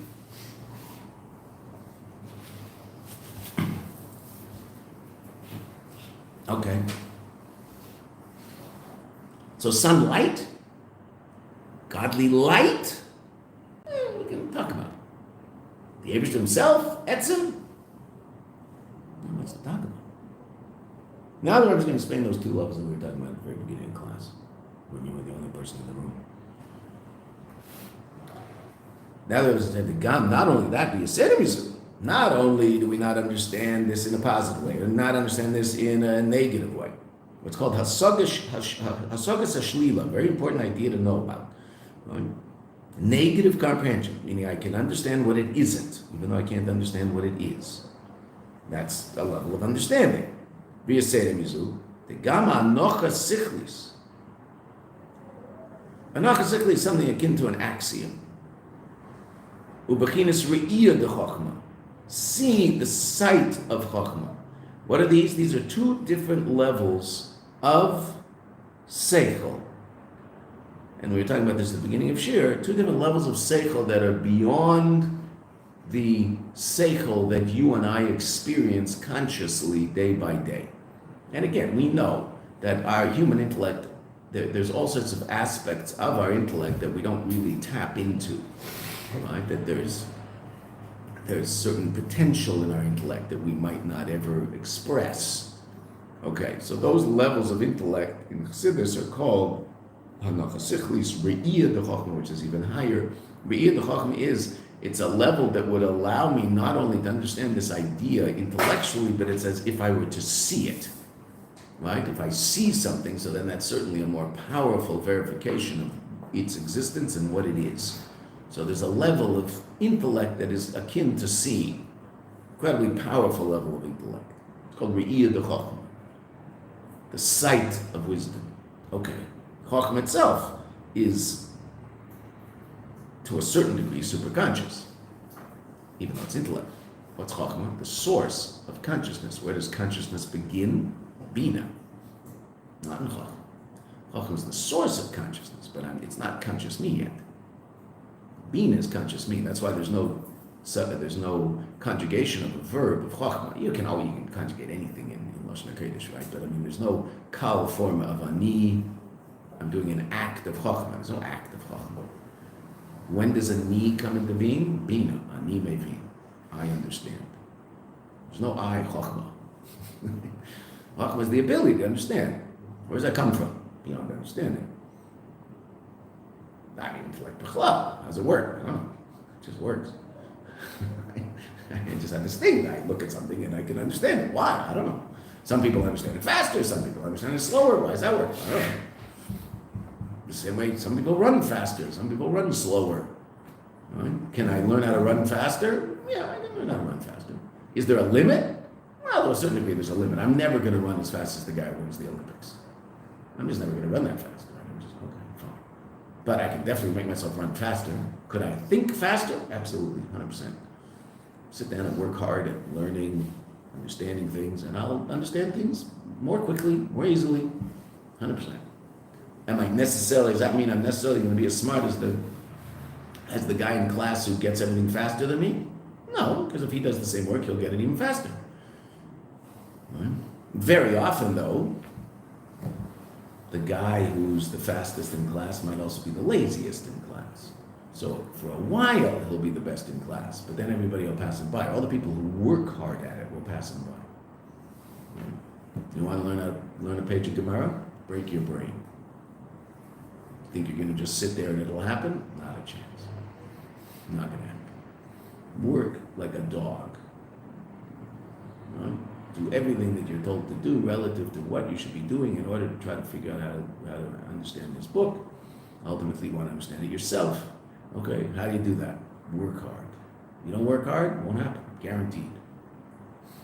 Okay. So sunlight, godly light, we can talk about it. The Eibishter himself, Etzem, what's to talk about? Now that I'm just going to explain those two levels that we were talking about at the very beginning of class, when you were the only person in the room. Now that I was said to God, not only that, the Yeshiva, not only do we not understand this in a positive way, or not understand this in a negative way. What's called hasagas hashlila, very important idea to know about. Right? Negative comprehension, meaning I can understand what it isn't, even though I can't understand what it is. That's a level of understanding. V'yasei the gama anocha sichlis. Anocha sichlis is something akin to an axiom. Ubechinas re'iyah de chokhmah. See the sight of chokhmah. What are these? These are two different levels of seichel. And we were talking about this at the beginning of Shir, two different levels of seichel that are beyond the seichel that you and I experience consciously day by day. And again, we know that our human intellect, there's all sorts of aspects of our intellect that we don't really tap into, right? That there's certain potential in our intellect that we might not ever express. Okay, so those levels of intellect in Chassidus are called Hanacha Sichlis, Re'iyah de Chochmah, which is even higher. Re'iyah de Chochmah it's a level that would allow me not only to understand this idea intellectually, but it's as if I were to see it, right? If I see something, so then that's certainly a more powerful verification of its existence and what it is. So there's a level of intellect that is akin to seeing, incredibly powerful level of intellect. It's called Re'iyah de Chochmah, the sight of wisdom. Okay, Chochmah itself is, to a certain degree, superconscious, even though it's intellect. What's Chochmah? The source of consciousness. Where does consciousness begin? Bina, not in Chochmah. Chochmah is the source of consciousness, but it's not conscious me yet. Bina is conscious me. That's why there's no conjugation of a verb of Chochmah. You can conjugate anything in Lashon HaKodesh, right? But I mean, there's no kal form of ani. I'm doing an act of Chochmah. There's no act of Chochmah. When does a ni come into being? Bina, ani mevin. I understand. There's no I, Chochmah. Chochmah is the ability to understand. Where does that come from? Beyond understanding. I mean, it's like b'chlal. How does it work? I don't know. It just works. I just have this thing. I look at something and I can understand it. Why? I don't know. Some people understand it faster. Some people understand it slower. Why does that work? I don't know. The same way, some people run faster. Some people run slower. Right? Can I learn how to run faster? Yeah, I can learn how to run faster. Is there a limit? Well, to a certain degree, there's a limit. I'm never going to run as fast as the guy who wins the Olympics. I'm just never going to run that fast. I'm just, okay, fine. But I can definitely make myself run faster. Could I think faster? Absolutely, 100%. Sit down and work hard at learning, understanding things, and I'll understand things more quickly, more easily, 100%. Does that mean I'm necessarily going to be as smart as the guy in class who gets everything faster than me? No, because if he does the same work, he'll get it even faster. Right? Very often, though, the guy who's the fastest in class might also be the laziest in class. So for a while, he'll be the best in class, but then everybody will pass him by. All the people who work hard at it will pass him by. Right? You want to learn a page of Gemara? Break your brain. Think you're going to just sit there and it'll happen? Not a chance. Not going to happen. Work like a dog. Right? Do everything that you're told to do relative to what you should be doing in order to try to figure out how to understand this book. Ultimately, you want to understand it yourself. Okay, how do you do that? Work hard. You don't work hard, it won't happen. Guaranteed.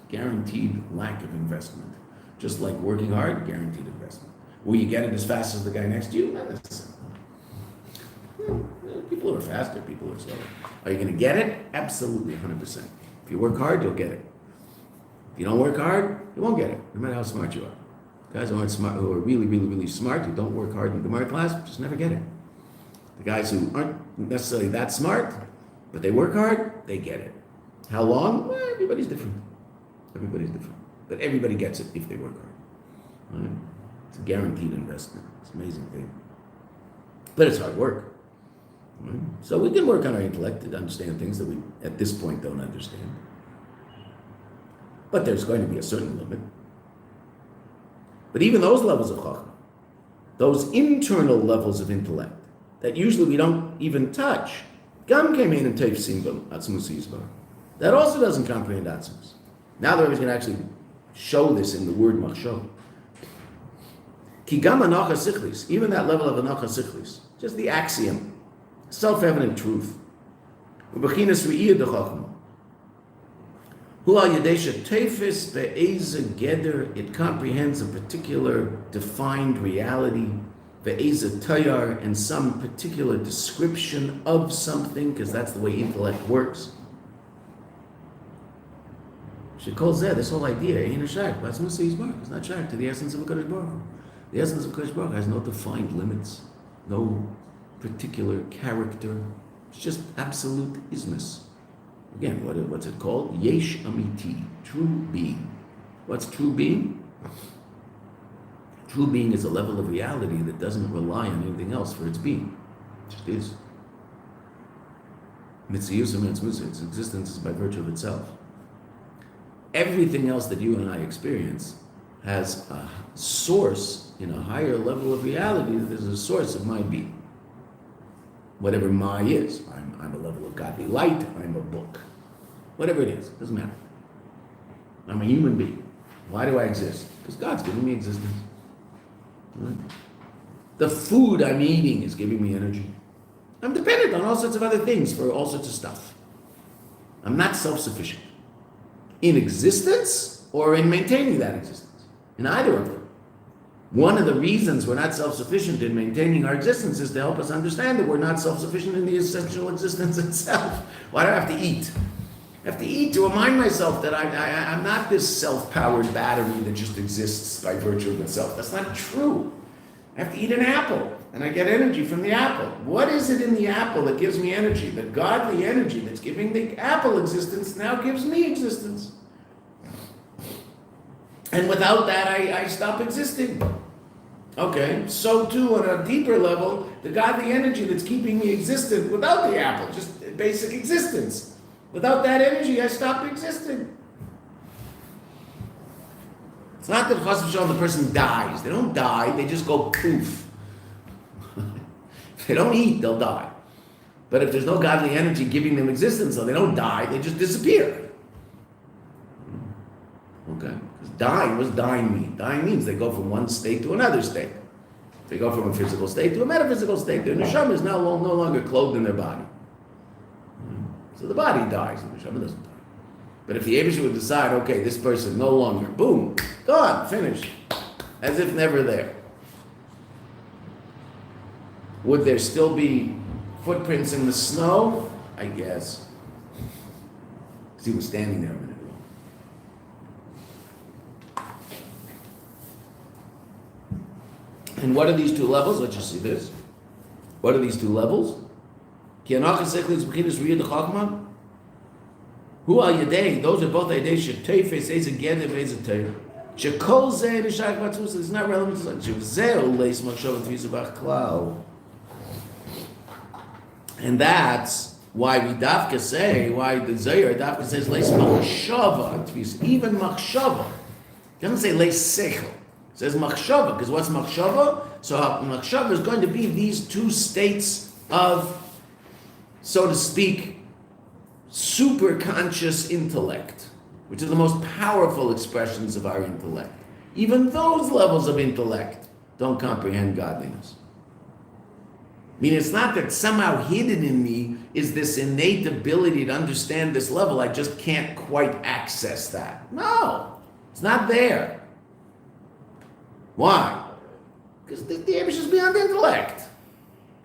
Guaranteed lack of investment. Just like working hard, guaranteed investment. Will you get it as fast as the guy next to you? Not necessarily. People who are faster, people who are slower. Are you going to get it? Absolutely, 100%. If you work hard, you'll get it. If you don't work hard, you won't get it, no matter how smart you are. Guys who aren't smart, who are really, really, really smart, who don't work hard in the Gemara class, just never get it. The guys who aren't necessarily that smart, but they work hard, they get it. How long? Well, everybody's different. Everybody's different. But everybody gets it if they work hard. Right? It's a guaranteed investment. It's an amazing thing. But it's hard work. Right? So we can work on our intellect to understand things that we, at this point, don't understand. But there's going to be a certain limit. But even those levels of chachma, those internal levels of intellect, that usually we don't even touch, gam came in and teifsim atzmus yisbar. That also doesn't comprehend atzmus. Now the Rebbe is going to actually show this in the word machshava. Ki gam anacha sichlis, even that level of anacha sichlis, just the axiom, self-evident truth. U'bechinas re'iyah dechachma. Hu al yedesha teifis ve'eza geder, it comprehends a particular defined reality, ve'eza tayar, and some particular description of something, because that's the way intellect works. Shekol zeh, this whole idea, ain't a shak, but it's not shak to the essence of a Kadosh Baruch Hu. The essence of Kadosh Baruch Hu has no defined limits, no particular character. It's just absolute isness. Again, what's it called? Yesh amiti, true being. What's true being? True being is a level of reality that doesn't rely on anything else for its being. It just is. Mitziyusam and its existence is by virtue of itself. Everything else that you and I experience has a source in a higher level of reality that is a source of my being. Whatever my is. I'm a level of godly light, I'm a book. Whatever it is, doesn't matter. I'm a human being. Why do I exist? Because God's giving me existence. Right? The food I'm eating is giving me energy. I'm dependent on all sorts of other things for all sorts of stuff. I'm not self-sufficient. In existence or in maintaining that existence. In either of them. One of the reasons we're not self-sufficient in maintaining our existence is to help us understand that we're not self-sufficient in the essential existence itself. Why do I have to eat? I have to eat to remind myself that I'm not this self-powered battery that just exists by virtue of itself. That's not true. I have to eat an apple, and I get energy from the apple. What is it in the apple that gives me energy? The godly energy that's giving the apple existence now gives me existence. And without that, I stop existing. Okay, so too on a deeper level, the godly energy that's keeping me existent without the apple, just basic existence. Without that energy, I stop existing. It's not that chas v'shalom the person dies. They don't die, they just go poof. If they don't eat, they'll die. But if there's no godly energy giving them existence, so they don't die, they just disappear. Okay? Dying, what's dying mean? Dying means they go from one state to another state. They go from a physical state to a metaphysical state. Their neshama is now no longer clothed in their body. So the body dies, and the neshama doesn't die. But if the Abishah would decide, okay, this person no longer, boom, gone, finished, as if never there. Would there still be footprints in the snow? I guess. Because he was standing there a minute ago. And what are these two levels? Let's just see this. What are these two levels? Who are yedei? Those are both yedei. Shetefes eze geder ve'eze teir. Shekol zeh nishak batzus. It's not relevant to zeh leis machshava tvisubach klal. And that's why we dafka say, why the Zohar dafka says leis machshava tvis. Even machshava. It doesn't say leis sechel. It says machshava, because what's machshava? So machshava is going to be these two states of, so to speak, super conscious intellect, which are the most powerful expressions of our intellect. Even those levels of intellect don't comprehend godliness. I mean, it's not that somehow hidden in me is this innate ability to understand this level. I just can't quite access that. No, it's not there. Why? Because the image is beyond intellect.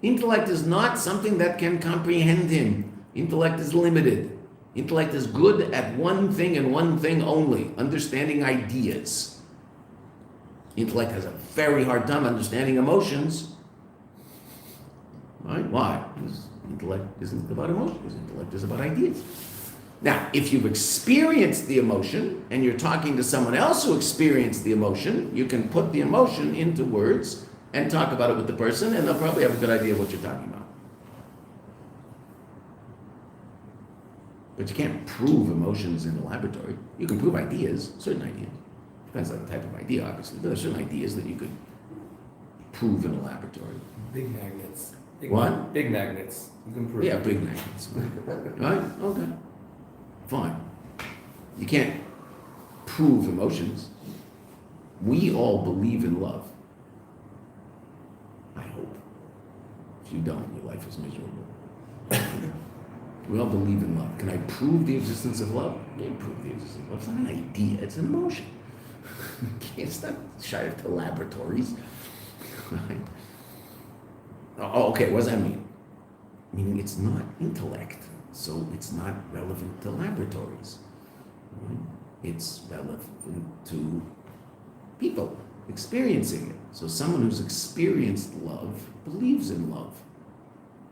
Intellect is not something that can comprehend him. Intellect is limited. Intellect is good at one thing and one thing only, understanding ideas. Intellect has a very hard time understanding emotions. Right? Why? Because intellect isn't about emotions. Intellect is about ideas. Now, if you've experienced the emotion and you're talking to someone else who experienced the emotion, you can put the emotion into words and talk about it with the person, and they'll probably have a good idea of what you're talking about. But you can't prove emotions in the laboratory. You can prove ideas, certain ideas. Depends on the type of idea, obviously, but there's certain ideas that you could prove in a laboratory. Big magnets. What? Big magnets. You can prove. Yeah, big magnets. Right? Okay. Fine. You can't prove emotions. We all believe in love. I hope. If you don't, your life is miserable. We all believe in love. Can I prove the existence of love? You can't prove the existence of love. It's not an idea, it's an emotion. It's not shy of the laboratories. Right? Oh, okay, what does that mean? Meaning it's not intellect, so it's not relevant to laboratories. Right? It's relevant to people experiencing it. So someone who's experienced love believes in love.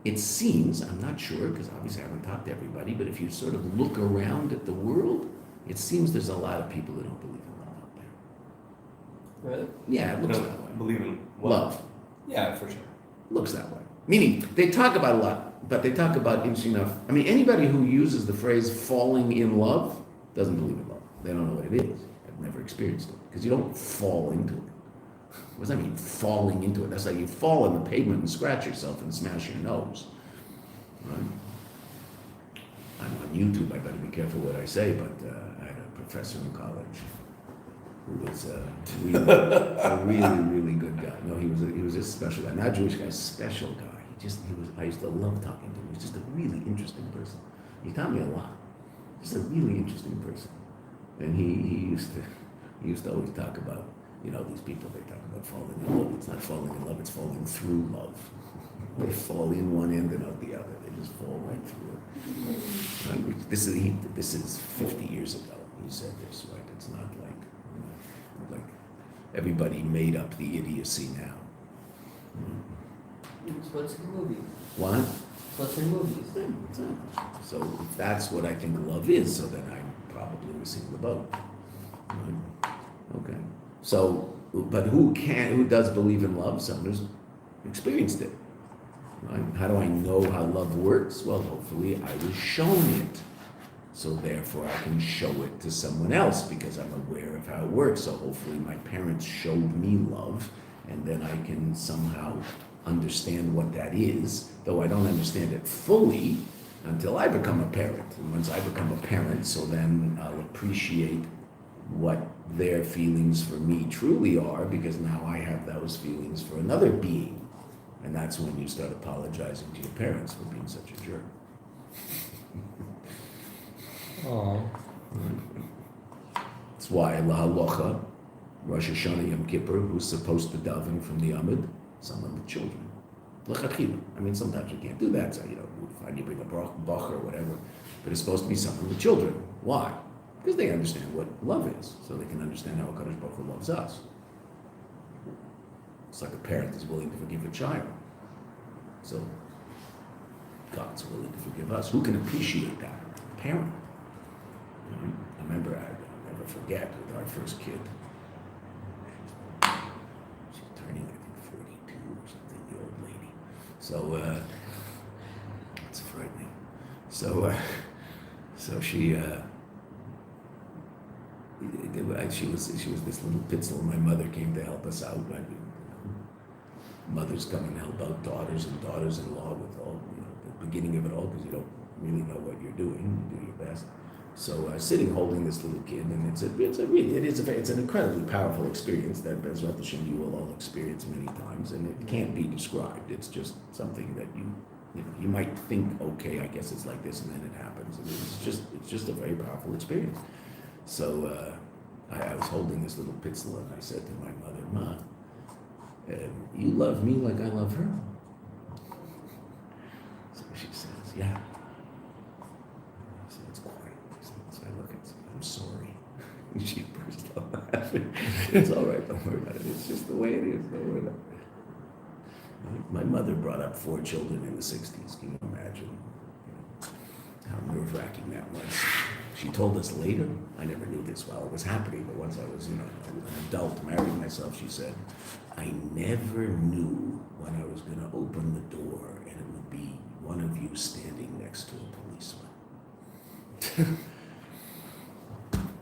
It seems, I'm not sure, because obviously I haven't talked to everybody, but if you sort of look around at the world, it seems there's a lot of people who don't believe in love out there. Really? Yeah, it looks that way. Believe in what? Love. Yeah, for sure. Looks that way. Meaning, they talk about a lot, but they talk about, interesting enough, I mean, anybody who uses the phrase falling in love doesn't believe in love. They don't know what it is. I've never experienced it. Because you don't fall into it. What does that mean, falling into it? That's like you fall on the pavement and scratch yourself and smash your nose. Right? I'm on YouTube, I better be careful what I say, but I had a professor in college who was a really good guy. No, he was a special guy, not a Jewish guy, special guy. I used to love talking to him. He was just a really interesting person. He taught me a lot. Just a really interesting person. And he used to always talk about, these people, they talk about falling in love. It's not falling in love, it's falling through love. They fall in one end and out the other. They just fall right through it. Right? This is 50 years ago. He said this, right? It's not like everybody made up the idiocy now. So it's in movies. What? So it's in movies. So if that's what I think love is, so then I'm probably missing the boat. Right? Okay. So, but who does believe in love? Someone who's experienced it. Right? How do I know how love works? Well, hopefully I was shown it. So therefore I can show it to someone else because I'm aware of how it works. So hopefully my parents showed me love, and then I can somehow understand what that is, though I don't understand it fully until I become a parent. And once I become a parent, so then I'll appreciate what their feelings for me truly are, because now I have those feelings for another being. And that's when you start apologizing to your parents for being such a jerk. Aww. That's why La Halacha, Rosh Hashanah, Yom Kippur, who's supposed to daven from the Amud, someone with children. L'chachila. I mean, sometimes you can't do that, so fine, you bring a bach or whatever, but it's supposed to be someone with children. Why? Because they understand what love is, so they can understand how HaKadosh Baruch Hu loves us. It's like a parent is willing to forgive a child. So God's willing to forgive us. Who can appreciate that? A parent. I remember, I'll never forget, with our first kid. She's turning, I think, 42 or something, the old lady. So, it's frightening. So she was this little pitzel. My mother came to help us out. Mothers come and help out daughters and daughters-in-law with all, the beginning of it all, because you don't really know what you're doing. You do your best. So sitting holding this little kid, and it's an incredibly powerful experience that Bezrat Hashem you will all experience many times, and it can't be described. It's just something that you might think, okay, I guess it's like this, and then it happens. And it's just a very powerful experience. So I was holding this little pitzel, and I said to my mother, Ma, you love me like I love her? So she says, yeah. So it's quiet. So I look at her, I'm sorry. And she burst out laughing. It's all right, don't worry about it. It's just the way it is. Don't worry about it. My mother brought up 4 children in the 60s. Can you imagine how nerve-wracking that was? She told us later, I never knew this while it was happening, but once I was an adult, married myself, she said, I never knew when I was going to open the door and it would be one of you standing next to a policeman.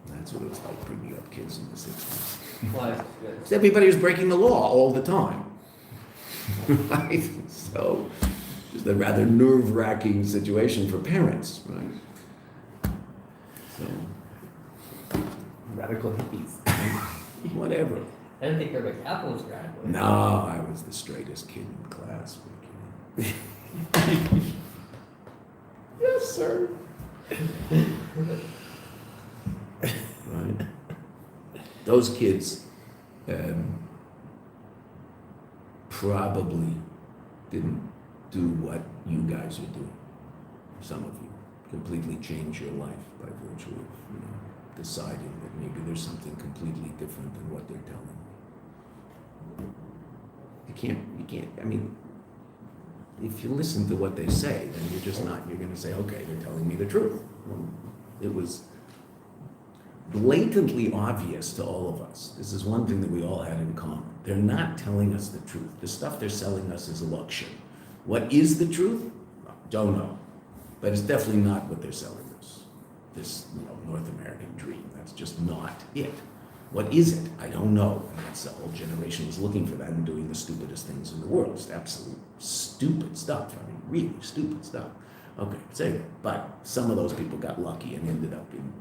That's what it was like bringing up kids in the 60s. Why? Everybody was breaking the law all the time. Right? So, just a rather nerve-wracking situation for parents, right? So, Radical hippies. whatever. I didn't think Rabbi Kaplan was radical. No, I was the straightest kid in class. Yes, sir. Right? Those kids probably didn't do what you guys are doing. Some of you completely change your life by virtue of deciding that maybe there's something completely different than what they're telling you. You can't, I mean, if you listen to what they say, then you're going to say, okay, they're telling me the truth. Well, it was blatantly obvious to all of us. This is one thing that we all had in common. They're not telling us the truth. The stuff they're selling us is a luxury. What is the truth? Don't know. But it's definitely not what they're selling us. This, North American dream. That's just not it. What is it? I don't know. And that's the whole generation was looking for that and doing the stupidest things in the world. It's absolute stupid stuff. I mean, really stupid stuff. Okay, say that. But some of those people got lucky and ended up in,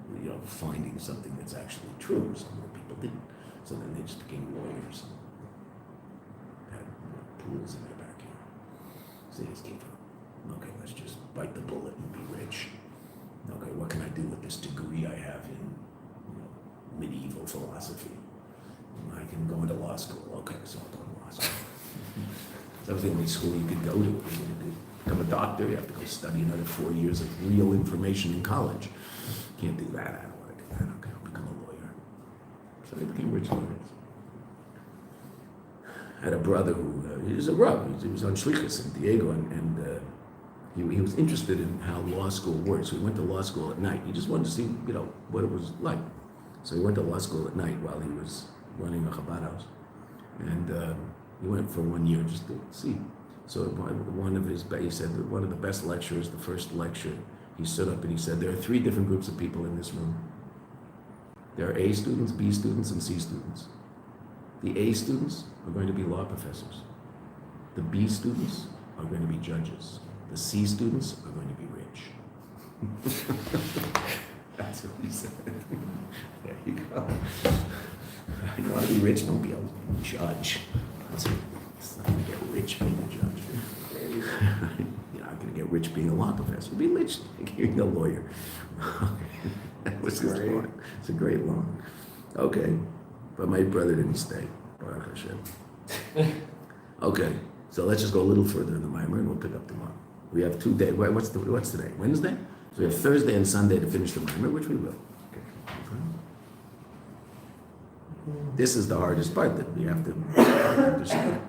finding something that's actually true. Some other people didn't. So then they just became lawyers and had pools in their backyard. So they just came from, okay, let's just bite the bullet and be rich. Okay, what can I do with this degree I have in medieval philosophy? I can go into law school. Okay, so I'll go to law school. That was the only school you could go to. You could become a doctor, you have to go study another 4 years of real information in college. Can't do that. I don't want to do that. Okay, I'll become a lawyer. So they became rich lawyers. I had a brother who, he was a Rav. He was on Shlichus in Diego, and he was interested in how law school works. So he went to law school at night. He just wanted to see, what it was like. So he went to law school at night while he was running a Chabad house. And he went for 1 year just to see. So he said that one of the best lecturers, the first lecture, he stood up and he said, there are 3 different groups of people in this room. There are A students, B students, and C students. The A students are going to be law professors. The B students are going to be judges. The C students are going to be rich. That's what he said. There you go. You want to be rich? Don't be a judge. It's not going to get rich being a judge. You're not going to get rich being a law professor. You'll be rich being a lawyer. That was his line. It's a great line. Okay. But my brother didn't stay. Baruch Hashem. Okay. So let's just go a little further in the Mimer and we'll pick up tomorrow. We have 2 days. What's today? Wednesday? So we have Thursday and Sunday to finish the Mimer, which we will. Okay. This is the hardest part that we have to understand.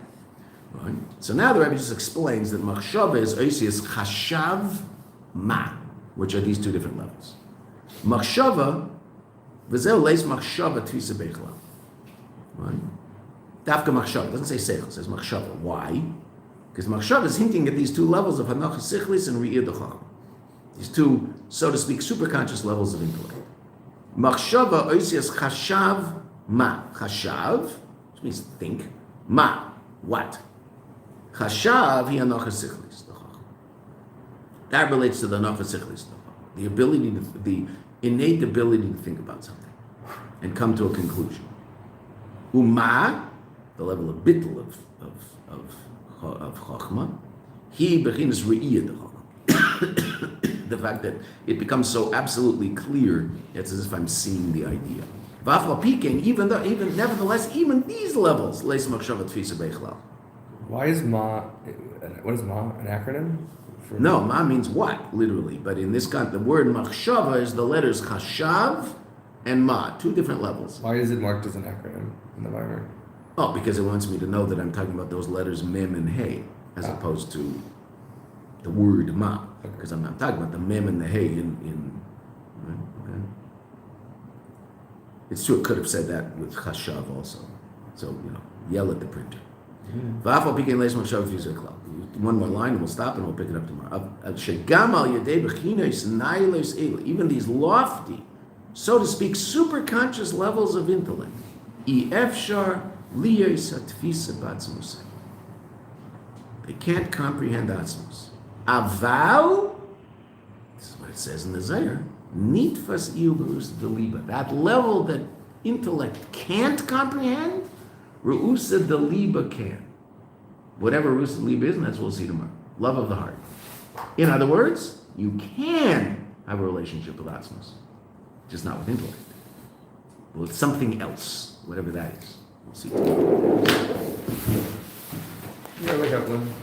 Right? So now the Rebbe just explains that Machshava is Oisius Chashav Ma, which are these 2 different levels. Machshava, V'zeu leis Machshava Tvisa Beichla. Right? Dafka Machshava, doesn't say Seichel, it says Machshava. Why? Because Machshava is hinting at these 2 levels of Hanocha Sichlis and Re'ir D'Chacham. These 2, so to speak, superconscious levels of intellect. Machshava Oisius Chashav Ma. Chashav, which means think. Ma, what? Chashav hi Hanocha Sichlis. That relates to the Hanocha Sichlis. The ability to, innate ability to think about something and come to a conclusion. Uma, the level of bittul of chokhmah, he bechinas re'iyah de chokhmah. The fact that it becomes so absolutely clear, it's as if I'm seeing the idea. Even nevertheless, even these levels, leis machshava tfisa beichlal. Why is Ma? What is Ma? An acronym? For No, ma means what, literally. But in this context, the word machshava is the letters chashav and ma, two different levels. Why is it marked as an acronym in the Bible? Oh, because it wants me to know that I'm talking about those letters mem and hey, as opposed to the word ma. Because I'm not talking about the mem and the hey in right? Okay. It's true, it could have said that with chashav also. So, yell at the printer. One more line and we'll stop and we'll pick it up tomorrow. Even these lofty, so to speak, superconscious levels of intellect. They can't comprehend atzmos. Aval, this is what it says in the Zohar, nitfas iuberus deliba. That level that intellect can't comprehend, Ru'usa Daliba can. Whatever Ru'usa Daliba is, and that's what we'll see tomorrow. Love of the heart. In other words, you can have a relationship with Atzmos, just not with intellect. With something else, whatever that is. We'll see tomorrow. Rabbi Kaplan.